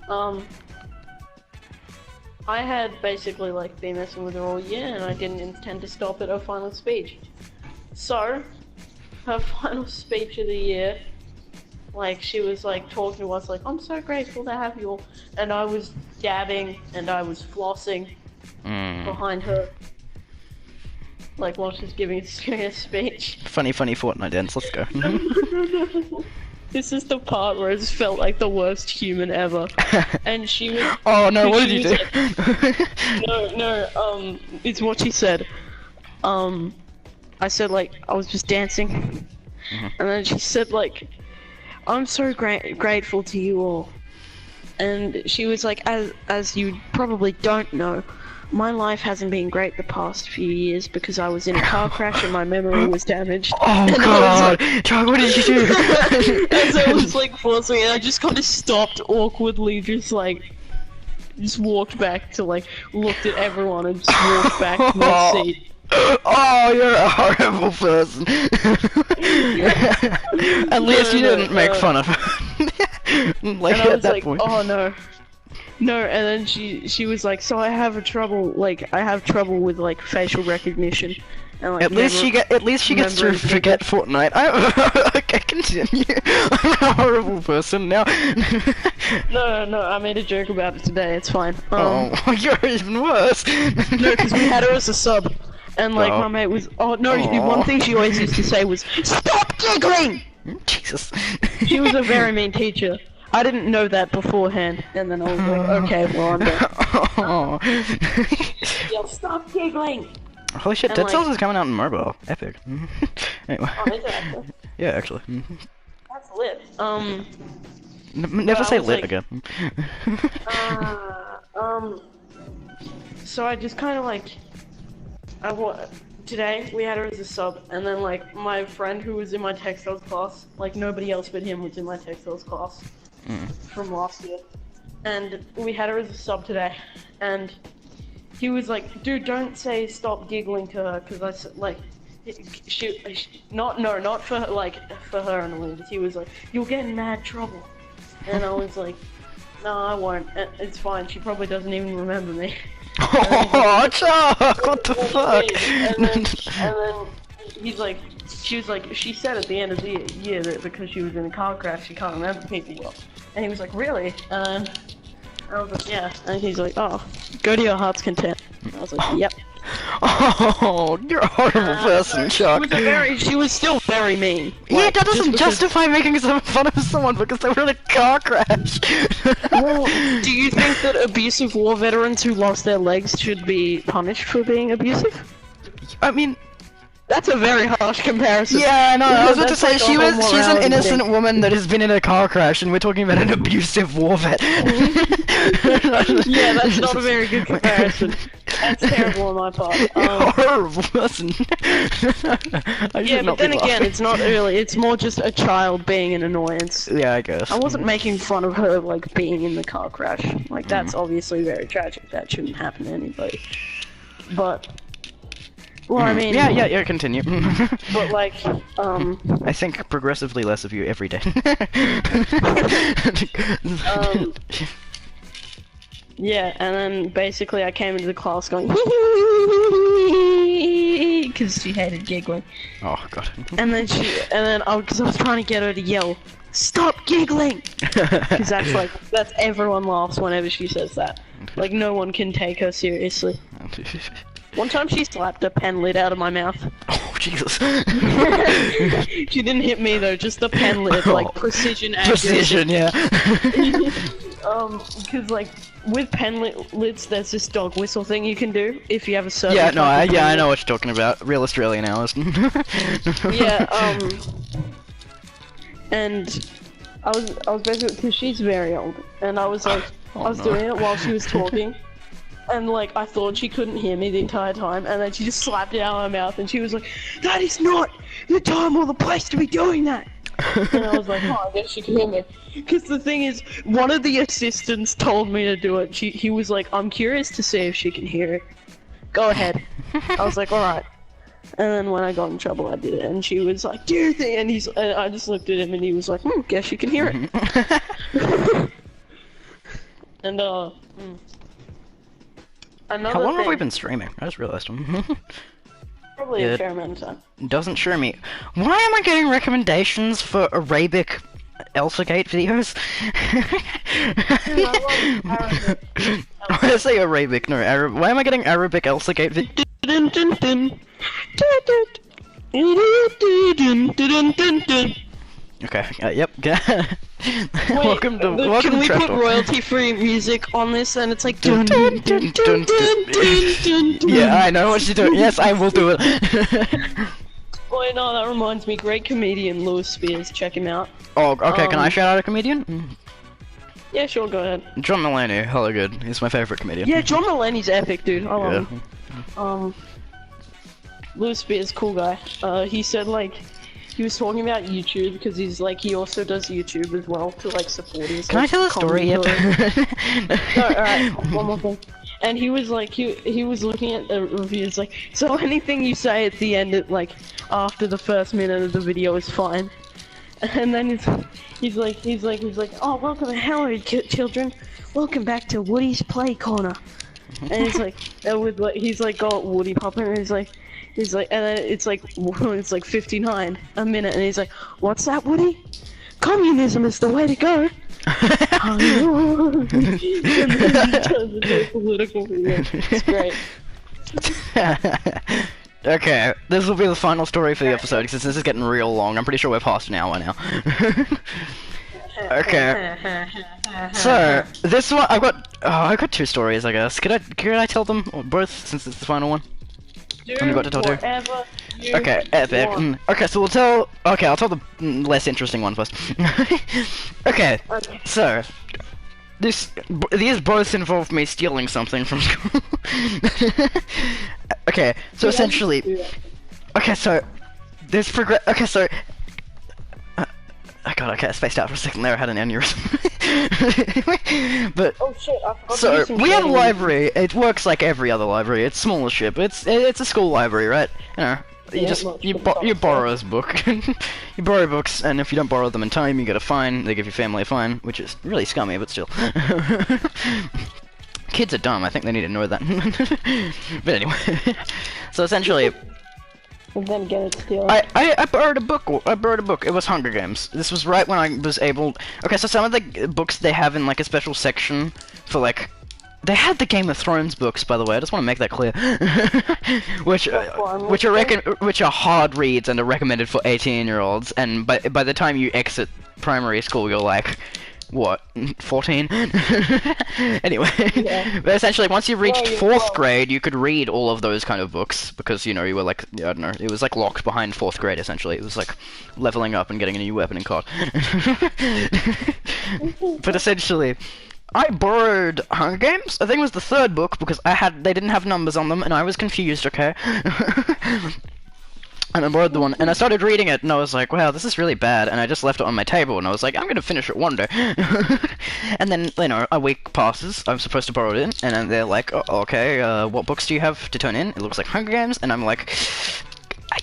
down. I had basically like been messing with her all year, and I didn't intend to stop at her final speech. So, her final speech of the year, like she was like talking to us like, I'm so grateful to have you all, and I was dabbing and I was flossing behind her, like while she's giving a serious speech. Funny Fortnite dance. Let's go. This is the part where I just felt like the worst human ever. And she was. Oh no! What did you do? It's what she said. I said like I was just dancing, and then she said like, "I'm so grateful to you all," and she was like, "As you probably don't know, my life hasn't been great the past few years because I was in a car crash and my memory was damaged." Oh and god! Chuck, what did you do? And so it was like forcing, and I just kind of stopped awkwardly, just walked back to like, looked at everyone and just walked back to my seat. Oh, you're a horrible person. At least you didn't make fun of her. Like and I at was that like, point. oh no. No, and then she was like, so I have trouble with like facial recognition. And, like, At least she gets to forget Fortnite. Okay, continue. I'm a horrible person now. No, I made a joke about it today, it's fine. Oh, you're even worse. No, because we had her as a sub. And like my mate was, one thing she always used to say was, "Stop giggling!" Jesus. She was a very mean teacher. I didn't know that beforehand, and then I was like, okay, well, I'm done. Oh. Yo, stop giggling! Holy shit, Dead Cells is coming out in mobile. Epic. Anyway. Oh, is it actually? Yeah, actually. That's lit. Never say lit again. So I just kind of like, today we had her as a sub, and then like my friend who was in my textiles class, like nobody else but him was in my textiles class from last year, and we had her as a sub today, and he was like, "Dude, don't say stop giggling to her," because I said like, not for for her and all. He was like, "You'll get in mad trouble," and I was like, "No, I won't. It's fine. She probably doesn't even remember me." Oh, Chuck! What the fuck? And then he's like, she said at the end of the year that because she was in a car crash, she can't remember people well. And he was like, really? And I was like, yeah. And he's like, oh, go to your heart's content. And I was like, yep. Oh, you're a horrible person, Chuck. She was still very mean. Yeah, that doesn't justify making some fun of someone because they were in a car crash. Well, do you think that abusive war veterans who lost their legs should be punished for being abusive? I mean, that's a very harsh comparison. Yeah, no, I was about to say like she's an innocent woman that has been in a car crash, and we're talking about an abusive war vet. Yeah, that's not a very good comparison. That's terrible on my part. Horrible person. Yeah, but then again, it's not really. It's more just a child being an annoyance. Yeah, I guess. I wasn't making fun of her like being in the car crash. Like that's obviously very tragic. That shouldn't happen to anybody. But. Well, I mean... Yeah, continue. But, like, I think progressively less of you every day. Yeah, and then basically I came into the class going because she hated giggling. Oh, God. And then because I was trying to get her to yell, "Stop giggling!" Because that's everyone laughs whenever she says that. Like, no one can take her seriously. One time she slapped a pen lid out of my mouth. Oh, Jesus. She didn't hit me though, just the pen lid, like precision accuracy. Precision, yeah. Because like, with pen lids, there's this dog whistle thing you can do if you have a certain Yeah, no, I know what you're talking about. Real Australian hours. Yeah, and I was basically, because she's very old, and I was like, I was doing it while she was talking. And like, I thought she couldn't hear me the entire time, and then she just slapped it out of my mouth, and she was like, "That is not the time or the place to be doing that!" And I was like, oh, I guess she can hear me. Because the thing is, one of the assistants told me to do it. He was like, "I'm curious to see if she can hear it. Go ahead." I was like, alright. And then when I got in trouble, I did it, and she was like, "Do your thing," and I just looked at him, and he was like, guess you can hear it. And, How long have we been streaming? I just realized. Probably a fair amount of time. Doesn't show me. Why am I getting recommendations for Arabic Elsagate videos? I say Arabic, no, Arab. Why am I getting Arabic Elsagate videos? Okay. Yep. welcome to Can we Trash put Talk. royalty-free music on this? And it's like Dun, dun, dun, dun, dun. Yeah, I know what you're doing. Yes, I will do it. Wait, no, that reminds me. Great comedian Louis Spears. Check him out. Oh, okay. Can I shout out a comedian? Yeah, sure. Go ahead. John Mulaney. Hella good. He's my favorite comedian. Yeah, John Mulaney's epic, dude. I love Yeah. him. Louis Spears, cool guy. He said like. He was talking about YouTube because he's like he also does YouTube as well to like support his. Can I tell a story yet? No, alright, one more thing. And he was like he was looking at the reviews like, so anything you say at the end, like after the first minute of the video is fine. And then he's like, oh, welcome, hello children, welcome back to Woody's Play Corner. And it's like, and with like he's like got Woody popping, and he's like, and then it's like 59 a minute, and he's like, what's that, Woody? Communism is the way to go. And then he turns into a political video. It's great. Okay, this will be the final story for the episode because this is getting real long. I'm pretty sure we're past an hour now. Okay. So this one, I've got two stories, I guess. Could I tell them both since it's the final one? Do got to tell whatever you Okay, epic. want. Okay, so I'll tell the less interesting one first. Okay, so these both involve me stealing something from school. Okay, so essentially, okay, so there's okay, so. Oh god, okay, I spaced out for a second there, I had an aneurysm. But, Oh shit, I forgot so, to do some we have a training. library, it works like every other library, it's small as shit, but it's a school library, right? You know, you borrow a book, you borrow books, and if you don't borrow them in time, you get a fine, they give your family a fine, which is really scummy, but still. Kids are dumb, I think they need to know that. But anyway, so essentially, And then get it still. I borrowed a book. It was Hunger Games. This was right when I was able. Okay, so some of the books they have in like a special section for like. They had the Game of Thrones books, by the way. I just want to make that clear. which are hard reads and are recommended for 18-year-olds. And by the time you exit primary school, you're like. What? 14? Anyway, Yeah. but essentially, once you reached Yeah, 4th grade, you could read all of those kind of books because you know you were like I don't know, it was like locked behind 4th grade. Essentially, it was like leveling up and getting a new weapon in COD. But essentially, I borrowed Hunger Games. I think it was the 3rd book because they didn't have numbers on them and I was confused. Okay. And I borrowed the one, and I started reading it, and I was like, wow, this is really bad, and I just left it on my table, and I was like, I'm gonna finish it one day. And then, you know, a week passes, I'm supposed to borrow it in, and then they're like, oh, okay, what books do you have to turn in? It looks like Hunger Games, and I'm like,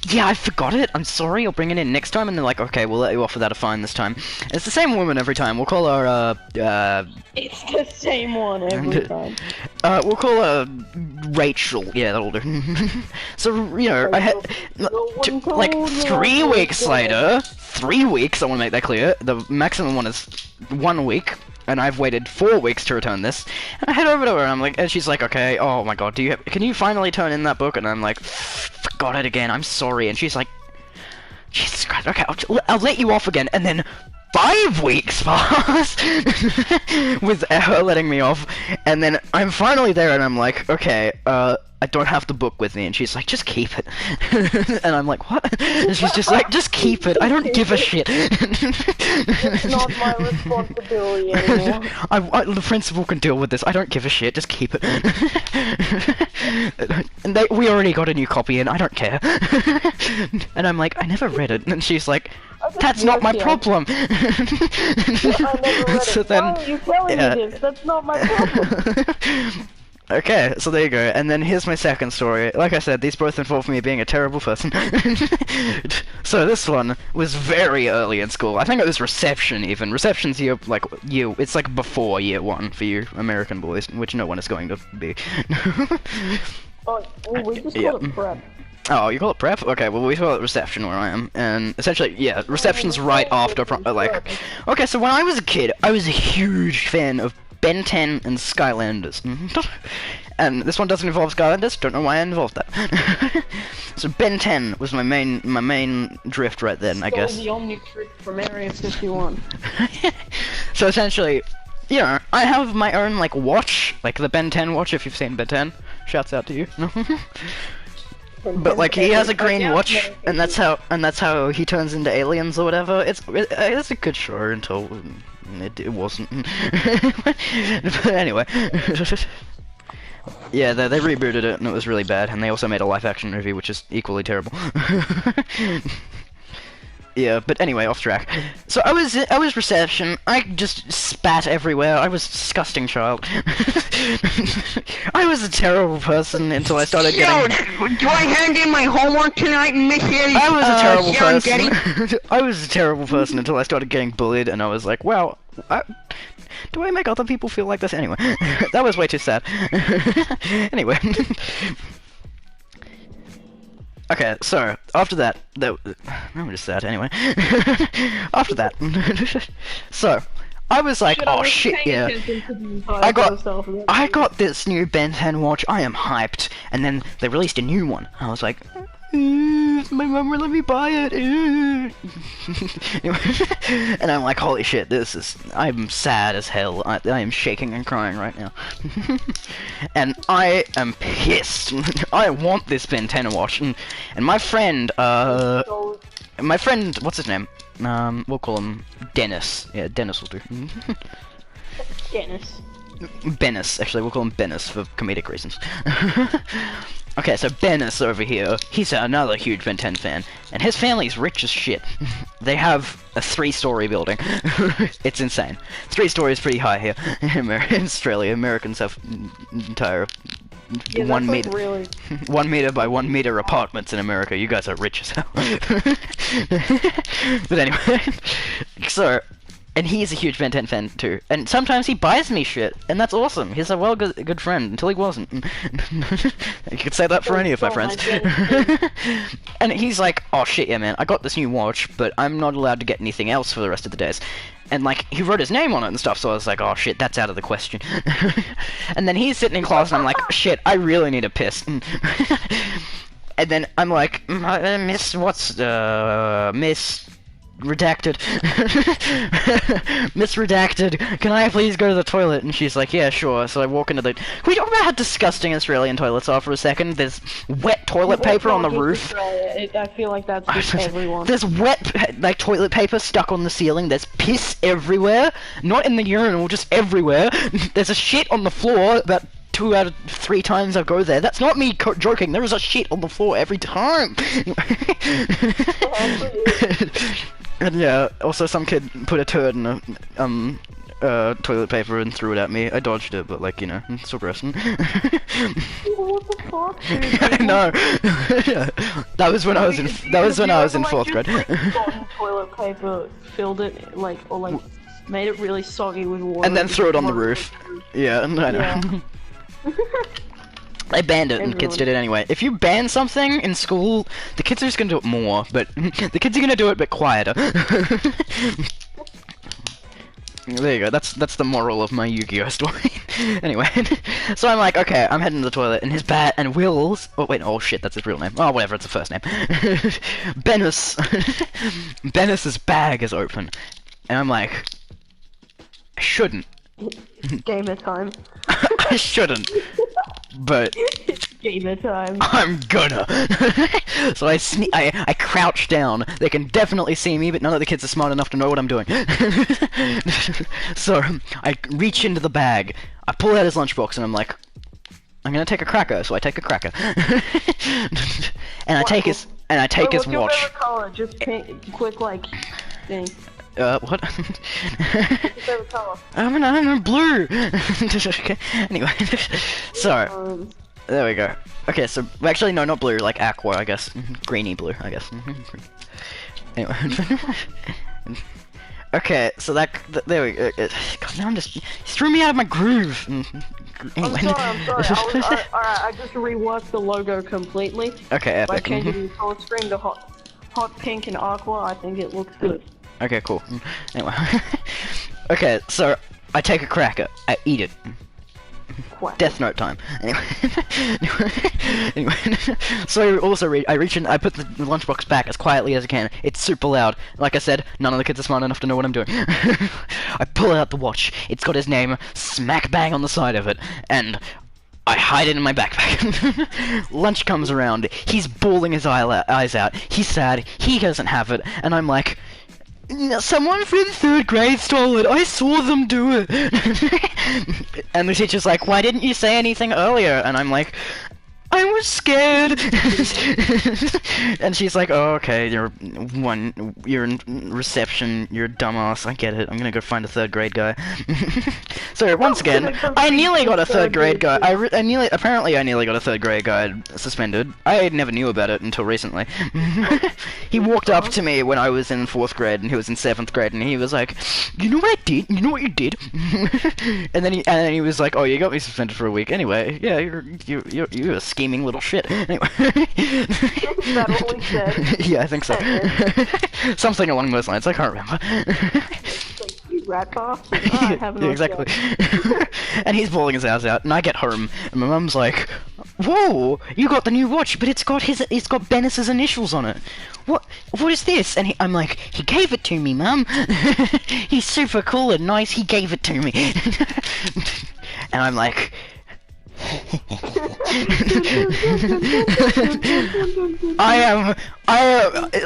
yeah, I forgot it, I'm sorry, I'll bring it in next time, and they're like, okay, we'll let you off without a fine this time. And it's the same woman every time, we'll call her, It's the same one every time. we'll call her Rachel. Yeah, that'll do. So, you know, I had like 3 weeks later. 3 weeks. I want to make that clear. The maximum one is 1 week, and I've waited 4 weeks to return this. And I head over to her, and I'm like, and she's like, okay, oh my god, can you finally turn in that book? And I'm like, forgot it again. I'm sorry. And she's like, Jesus Christ. Okay, I'll let you off again. And then 5 weeks pass with her letting me off, and then I'm finally there, and I'm like, okay, I don't have the book with me, and she's like, just keep it. And I'm like, what? And she's just like, just keep it. I don't give a shit. It's not my responsibility anymore. The principal can deal with this. I don't give a shit. Just keep it. And we already got a new copy, and I don't care. And I'm like, I never read it. And she's like, that's not my problem. I never read it. So then, Why are you telling yeah. me this? That's not my problem. Okay, so there you go, and then here's my second story. Like I said, these both involve me being a terrible person. So this one was very early in school. I think it was reception even. Reception's it's like before year 1 for you American boys, which no one is going to be. Oh, well, we just call it prep. Oh, you call it prep? Okay, well we call it reception where I am, and essentially, yeah, reception's right after, okay, so when I was a kid, I was a huge fan of Ben 10 and Skylanders. And this one doesn't involve Skylanders. Don't know why I involved that. So Ben 10 was my main drift right then, I guess. The Omni trick from Area 51. So essentially, you know, I have my own like watch, like the Ben 10 watch. If you've seen Ben 10, shouts out to you. But like he has a green watch, and that's how he turns into aliens or whatever. It's a good show until it wasn't. But anyway. Yeah, they rebooted it and it was really bad, and they also made a live-action movie which is equally terrible. Yeah, but anyway, off track. So I was reception. I just spat everywhere. I was a disgusting child. I was a terrible person until I started getting. Do I hand in my homework tonight, Mrs. I was a terrible Serengeti? person. I was a terrible person until I started getting bullied, and I was like, wow. Do I make other people feel like this anyway? That was way too sad. Anyway. Okay, so, after that, I'm just sad anyway. After that, so, I was like, oh shit, yeah, I got this new Ben 10 watch, I am hyped, and then they released a new one, I was like, my mom won't let me buy it, and I'm like, holy shit, I'm sad as hell, I am shaking and crying right now, and I am pissed, I want this Ben 10 watch, and my friend, what's his name, we'll call him Dennis, yeah, Dennis will do. Bennis, actually, we'll call him Bennis for comedic reasons. Okay, so Bennis over here, he's another huge Ben 10 fan, and his family's rich as shit. They have a 3-story building. It's insane. 3 stories pretty high here in Australia. Americans have entire 1 meter, really... 1 meter by 1 meter apartments in America. You guys are rich as hell. But anyway, so. And he's a huge Ben 10 fan too, and sometimes he buys me shit, and that's awesome. He's a good friend until he wasn't. You could say that for any of my friends. And he's like, oh shit, yeah man, I got this new watch, but I'm not allowed to get anything else for the rest of the days. And like, he wrote his name on it and stuff, so I was like, oh shit, that's out of the question. And then he's sitting in class and I'm like, shit, I really need a piss. And then I'm like, Miss Redacted. Miss Redacted, can I please go to the toilet? And she's like, yeah, sure. So I walk into the... Can we talk about how disgusting Australian toilets are for a second? There's wet toilet paper on the roof. I feel like that's just everyone. There's wet, like, toilet paper stuck on the ceiling. There's piss everywhere. Not in the urinal, just everywhere. There's a shit on the floor about 2 out of 3 times I go there. That's not me joking. There is a shit on the floor every time. And yeah, also some kid put a turd in a toilet paper and threw it at me. I dodged it, but like, you know, it's so gross. What the fuck, dude? I know. That was when I was in 4th grade. Toilet paper, filled it like made it really soggy with water, and then threw it on the roof. Yeah, I know. Yeah. They banned it, and kids did it anyway. If you ban something in school, the kids are just gonna do it more, but the kids are gonna do it, but quieter. There you go, that's the moral of my Yu-Gi-Oh story. Anyway, so I'm like, okay, I'm heading to the toilet, and and Will's, oh wait, oh shit, that's his real name. Oh, whatever, it's a first name. Bennis's bag is open, and I'm like, I shouldn't. Gamer time. I shouldn't. But it's gamer time. I'm gonna. So I crouch down. They can definitely see me, but none of the kids are smart enough to know what I'm doing. So I reach into the bag. I pull out his lunchbox, and I'm like, I'm gonna take a cracker. So I take a cracker, and I take his watch. What's your favorite color? Just quick like thing. What? What's your favorite color? I don't know, blue! Okay, anyway, so, there we go. Okay, so, actually, no, not blue, like aqua, I guess. Greeny blue, I guess. Anyway. Okay, so there we go. God, now he threw me out of my groove! Anyway. I'm sorry, alright, I just reworked the logo completely. Okay, epic. By changing the color scheme to hot pink and aqua, I think it looks good. Okay, cool. Anyway. Okay, so I take a cracker. I eat it. Quack. Death Note time. Anyway, anyway. So also I reach in, I put the lunchbox back as quietly as I can. It's super loud. Like I said, none of the kids are smart enough to know what I'm doing. I pull out the watch. It's got his name smack bang on the side of it, and I hide it in my backpack. Lunch comes around. He's bawling his eyes out. He's sad. He doesn't have it, and I'm like, someone from 3rd grade stole it. I saw them do it. And the teacher's like, why didn't you say anything earlier? And I'm like, I was scared. And she's like, oh, okay, you're in reception, you're a dumbass, I get it, I'm gonna go find a 3rd grade guy. So, once again, I nearly got a 3rd grade guy, apparently I nearly got a 3rd grade guy suspended. I never knew about it until recently. He walked up to me when I was in 4th grade, and he was in 7th grade, and he was like, you know what I did? You know what you did? and then he was like, oh, you got me suspended for a week. Anyway, yeah, you're a scheming little shit. Anyway. Is that what we said? Yeah, I think so. Something along those lines. I can't remember. Like, you rat bastard. I have no Yeah, exactly. And he's bawling his ass out, and I get home, and my mum's like, "Whoa, you got the new watch, but it's got Bennis's initials on it. What is this?" And I'm like, "He gave it to me, Mum. He's super cool and nice. He gave it to me." And I'm like.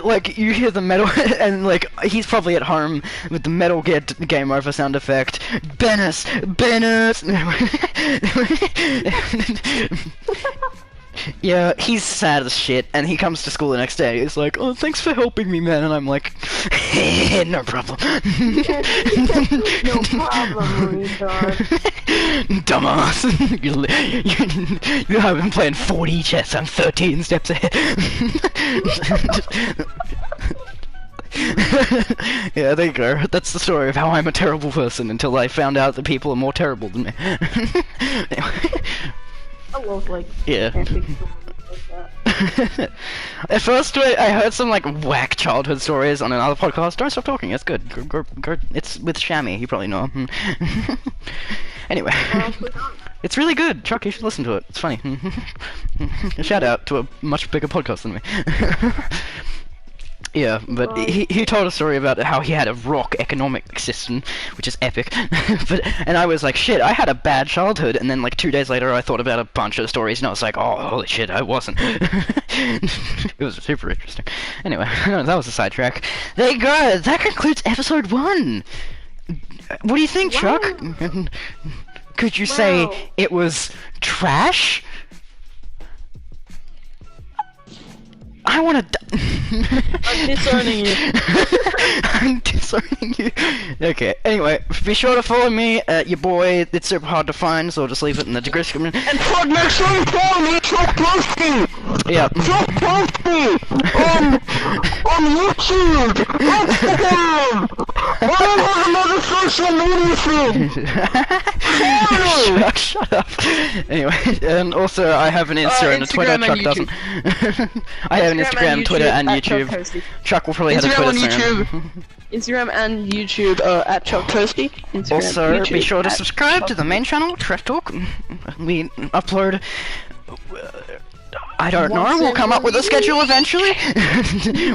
Like, you hear the metal, and like, he's probably at home with the Metal Gear Game Over sound effect. Bennis! Yeah, he's sad as shit, and he comes to school the next day. He's like, "Oh, thanks for helping me, man." And I'm like, "No problem." No problem, retard. Dumbass. You have been playing 4D chess. I'm 13 steps ahead. Yeah, there you go. That's the story of how I'm a terrible person until I found out that people are more terrible than me. Anyway. I love, like, Yeah. epic stories like that. At first, I heard some like whack childhood stories on another podcast. Don't stop talking. It's good. Go. It's with Shammy. You probably know him. Anyway, it's really good. Chuck, you should listen to it. It's funny. A shout out to a much bigger podcast than me. Yeah, but he told a story about how he had a rock economic system, which is epic. And I was like, shit, I had a bad childhood. And then like 2 days later, I thought about a bunch of stories, and I was like, oh, holy shit, I wasn't. It was super interesting. Anyway, that was a sidetrack. There you go. That concludes episode 1. What do you think, Chuck? Could you say it was trash? I wanna I'm disowning you. I'm disowning you. Okay, anyway, be sure to follow me, your boy. It's super hard to find, so I'll just leave it in the description. And for make sure you follow me, Chuck Toasty! Yeah. Chuck Toasty! On YouTube! Instagram! I don't have another social media thing! Shut up. Anyway, and also I have an Insta and a Twitter. Instagram and Chuck doesn't. I have an Instagram, Twitter, and YouTube. Chuck will probably have a Twitter soon. Instagram and YouTube at Chuck Toasty. Instagram, Also, YouTube, be sure to at subscribe Chuck to the main channel, Tref Talk. We upload. I don't know. We'll come up with a schedule eventually.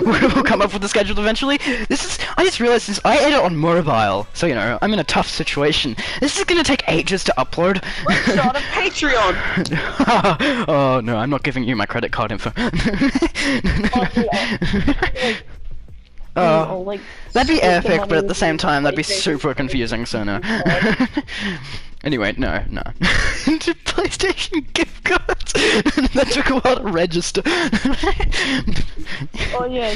We'll come up with a schedule eventually. I just realized this. I edit on mobile, so you know I'm in a tough situation. This is gonna take ages to upload. Let's start a Patreon. Oh no, I'm not giving you my credit card info. Like, That'd be split the epic, but money at the same time, that'd be PlayStation super confusing, so no. Anyway, no. PlayStation gift cards! That took a while to register. Oh yeah,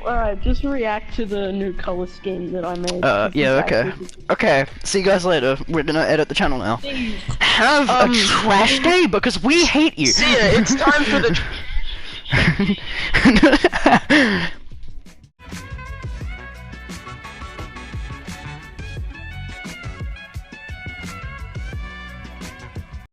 alright, just react to the new color scheme that I made. Yeah, okay. Okay, see you guys later. We're gonna edit the channel now. Have a trash day, because we hate you! See ya, it's time for the...